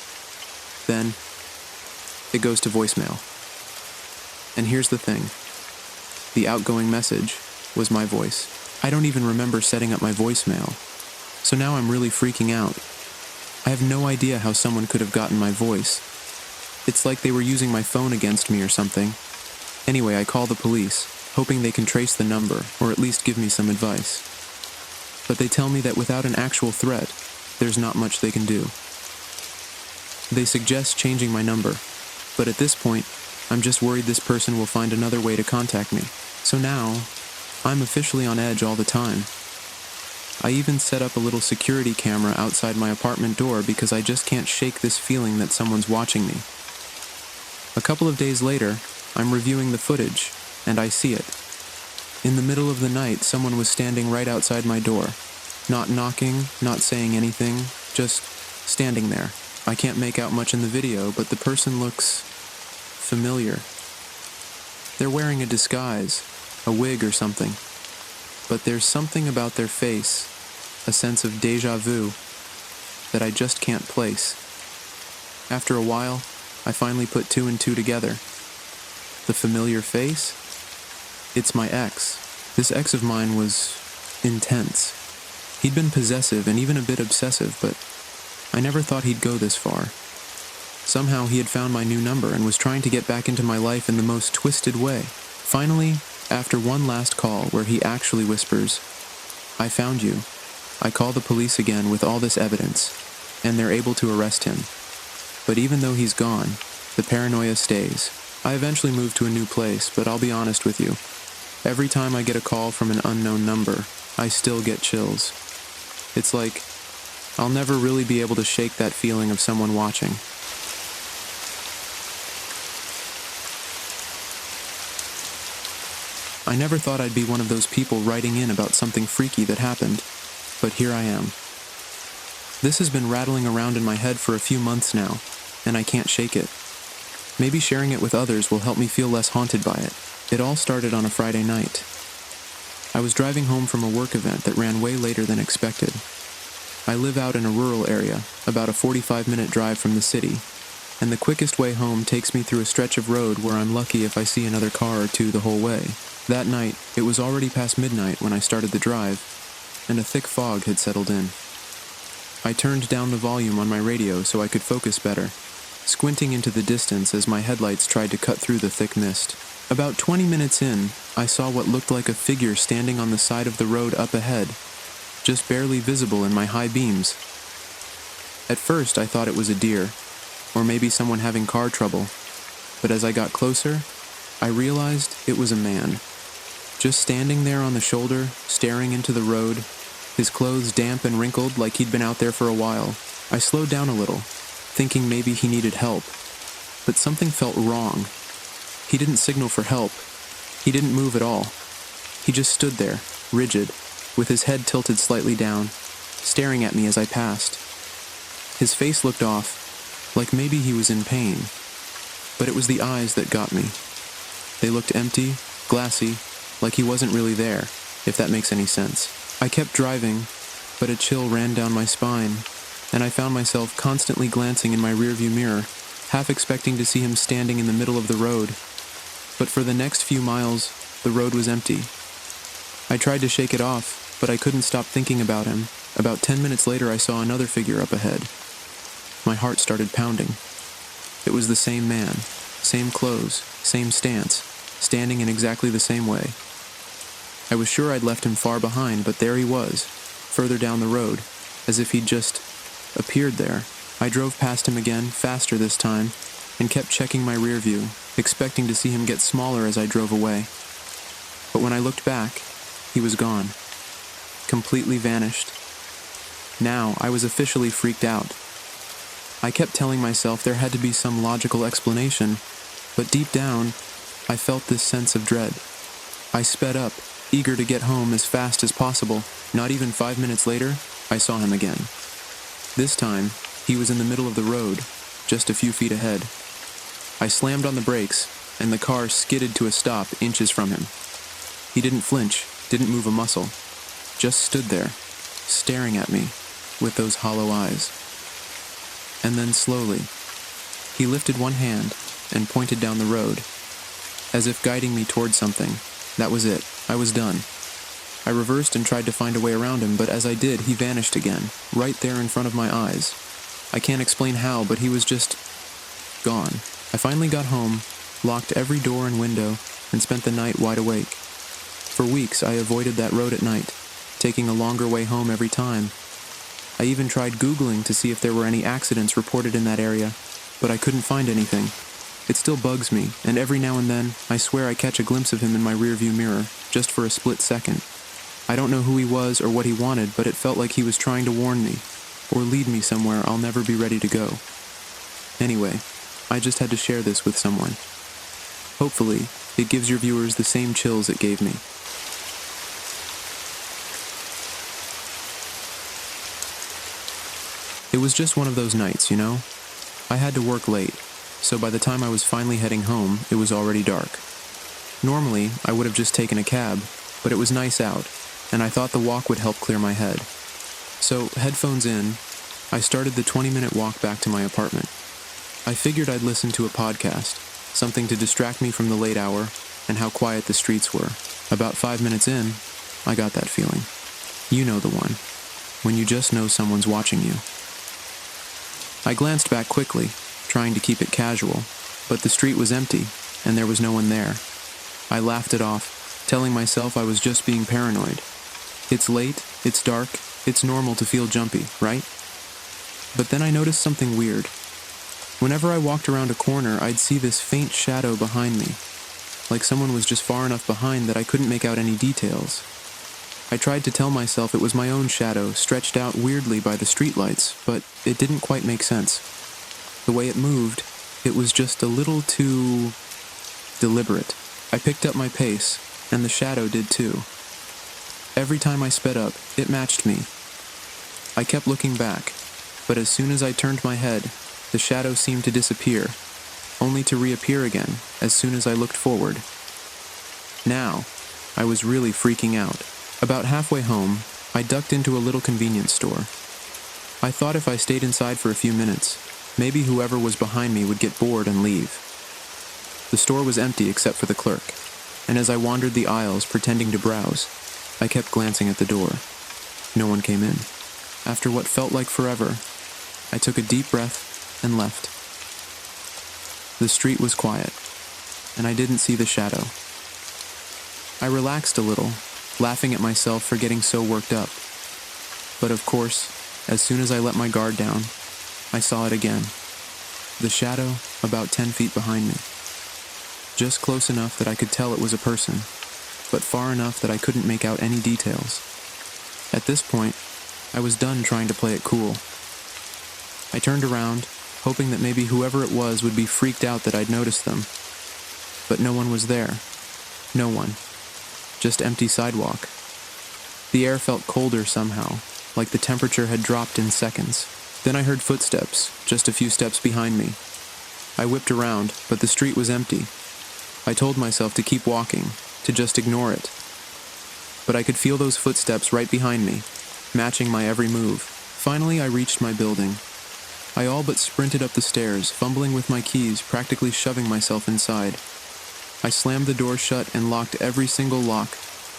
[SPEAKER 1] Then, it goes to voicemail. And here's the thing. The outgoing message was my voice. I don't even remember setting up my voicemail. So now I'm really freaking out. I have no idea how someone could have gotten my voice. It's like they were using my phone against me or something. Anyway, I call the police, hoping they can trace the number, or at least give me some advice. But they tell me that without an actual threat, there's not much they can do. They suggest changing my number, but at this point, I'm just worried this person will find another way to contact me. So now, I'm officially on edge all the time. I even set up a little security camera outside my apartment door because I just can't shake this feeling that someone's watching me. A couple of days later, I'm reviewing the footage, and I see it. In the middle of the night, someone was standing right outside my door. Not knocking, not saying anything, just standing there. I can't make out much in the video, but the person looks familiar. They're wearing a disguise, a wig or something. But there's something about their face, a sense of déjà vu, that I just can't place. After a while, I finally put two and two together. The familiar face? It's my ex. This ex of mine was intense. He'd been possessive and even a bit obsessive, but I never thought he'd go this far. Somehow he had found my new number and was trying to get back into my life in the most twisted way. Finally, after one last call where he actually whispers, "I found you," I call the police again with all this evidence, and they're able to arrest him. But even though he's gone, the paranoia stays. I eventually moved to a new place, but I'll be honest with you. Every time I get a call from an unknown number, I still get chills. It's like, I'll never really be able to shake that feeling of someone watching. I never thought I'd be one of those people writing in about something freaky that happened, but here I am. This has been rattling around in my head for a few months now, and I can't shake it. Maybe sharing it with others will help me feel less haunted by it. It all started on a Friday night. I was driving home from a work event that ran way later than expected. I live out in a rural area, about a 45-minute drive from the city, and the quickest way home takes me through a stretch of road where I'm lucky if I see another car or two the whole way. That night, it was already past midnight when I started the drive, and a thick fog had settled in. I turned down the volume on my radio so I could focus better, squinting into the distance as my headlights tried to cut through the thick mist. About 20 minutes in, I saw what looked like a figure standing on the side of the road up ahead, just barely visible in my high beams. At first, I thought it was a deer, or maybe someone having car trouble, but as I got closer, I realized it was a man, just standing there on the shoulder, staring into the road, his clothes damp and wrinkled like he'd been out there for a while. I slowed down a little, thinking maybe he needed help, but something felt wrong. He didn't signal for help. He didn't move at all. He just stood there, rigid, with his head tilted slightly down, staring at me as I passed. His face looked off, like maybe he was in pain, but it was the eyes that got me. They looked empty, glassy, like he wasn't really there, if that makes any sense. I kept driving, but a chill ran down my spine, and I found myself constantly glancing in my rearview mirror, half expecting to see him standing in the middle of the road. But for the next few miles, the road was empty. I tried to shake it off, but I couldn't stop thinking about him. About 10 minutes later, I saw another figure up ahead. My heart started pounding. It was the same man, same clothes, same stance, standing in exactly the same way. I was sure I'd left him far behind, but there he was, further down the road, as if he'd just appeared there. I drove past him again, faster this time, and kept checking my rear view, expecting to see him get smaller as I drove away. But when I looked back, he was gone. Completely vanished. Now, I was officially freaked out. I kept telling myself there had to be some logical explanation, but deep down, I felt this sense of dread. I sped up, eager to get home as fast as possible. Not even 5 minutes later, I saw him again. This time, he was in the middle of the road, just a few feet ahead. I slammed on the brakes, and the car skidded to a stop inches from him. He didn't flinch, didn't move a muscle, just stood there, staring at me with those hollow eyes. And then slowly, he lifted one hand and pointed down the road, as if guiding me toward something. That was it. I was done. I reversed and tried to find a way around him, but as I did, he vanished again, right there in front of my eyes. I can't explain how, but he was just gone. I finally got home, locked every door and window, and spent the night wide awake. For weeks, I avoided that road at night, taking a longer way home every time. I even tried Googling to see if there were any accidents reported in that area, but I couldn't find anything. It still bugs me, and every now and then, I swear I catch a glimpse of him in my rearview mirror, just for a split second. I don't know who he was or what he wanted, but it felt like he was trying to warn me, or lead me somewhere I'll never be ready to go. Anyway, I just had to share this with someone. Hopefully, it gives your viewers the same chills it gave me. It was just one of those nights, you know? I had to work late, so by the time I was finally heading home, it was already dark. Normally, I would have just taken a cab, but it was nice out, and I thought the walk would help clear my head. So, headphones in, I started the 20-minute walk back to my apartment. I figured I'd listen to a podcast, something to distract me from the late hour and how quiet the streets were. About 5 minutes in, I got that feeling. You know the one, when you just know someone's watching you. I glanced back quickly, trying to keep it casual, but the street was empty, and there was no one there. I laughed it off, telling myself I was just being paranoid. It's late, it's dark, it's normal to feel jumpy, right? But then I noticed something weird. Whenever I walked around a corner, I'd see this faint shadow behind me, like someone was just far enough behind that I couldn't make out any details. I tried to tell myself it was my own shadow, stretched out weirdly by the streetlights, but it didn't quite make sense. The way it moved, it was just a little too deliberate. I picked up my pace, and the shadow did too. Every time I sped up, it matched me. I kept looking back, but as soon as I turned my head, the shadow seemed to disappear, only to reappear again as soon as I looked forward. Now, I was really freaking out. About halfway home, I ducked into a little convenience store. I thought if I stayed inside for a few minutes, maybe whoever was behind me would get bored and leave. The store was empty except for the clerk, and as I wandered the aisles pretending to browse, I kept glancing at the door. No one came in. After what felt like forever, I took a deep breath and left. The street was quiet, and I didn't see the shadow. I relaxed a little, laughing at myself for getting so worked up. But of course, as soon as I let my guard down, I saw it again. The shadow about 10 feet behind me. just close enough that I could tell it was a person, but far enough that I couldn't make out any details. At this point, I was done trying to play it cool. I turned around, hoping that maybe whoever it was would be freaked out that I'd noticed them. But no one was there. No one. Just empty sidewalk. The air felt colder somehow, like the temperature had dropped in seconds. Then I heard footsteps, just a few steps behind me. I whipped around, but the street was empty. I told myself to keep walking, to just ignore it. But I could feel those footsteps right behind me, matching my every move. Finally, I reached my building. I all but sprinted up the stairs, fumbling with my keys, practically shoving myself inside. I slammed the door shut and locked every single lock,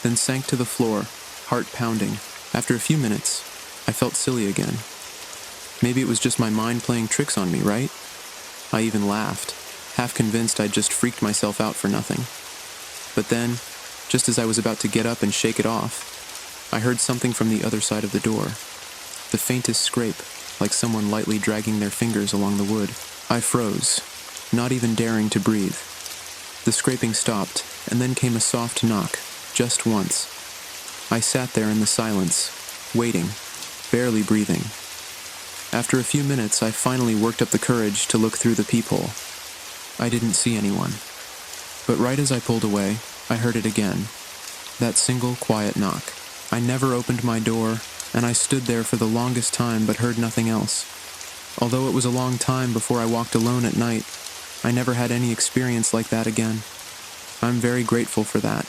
[SPEAKER 1] then sank to the floor, heart pounding. After a few minutes, I felt silly again. Maybe it was just my mind playing tricks on me, right? I even laughed, half convinced I'd just freaked myself out for nothing. But then, just as I was about to get up and shake it off, I heard something from the other side of the door. The faintest scrape, like someone lightly dragging their fingers along the wood. I froze, not even daring to breathe. The scraping stopped, and then came a soft knock, just once. I sat there in the silence, waiting, barely breathing. After a few minutes, I finally worked up the courage to look through the peephole. I didn't see anyone. But right as I pulled away, I heard it again. That single quiet knock. I never opened my door, and I stood there for the longest time but heard nothing else. Although it was a long time before I walked alone at night, I never had any experience like that again. I'm very grateful for that.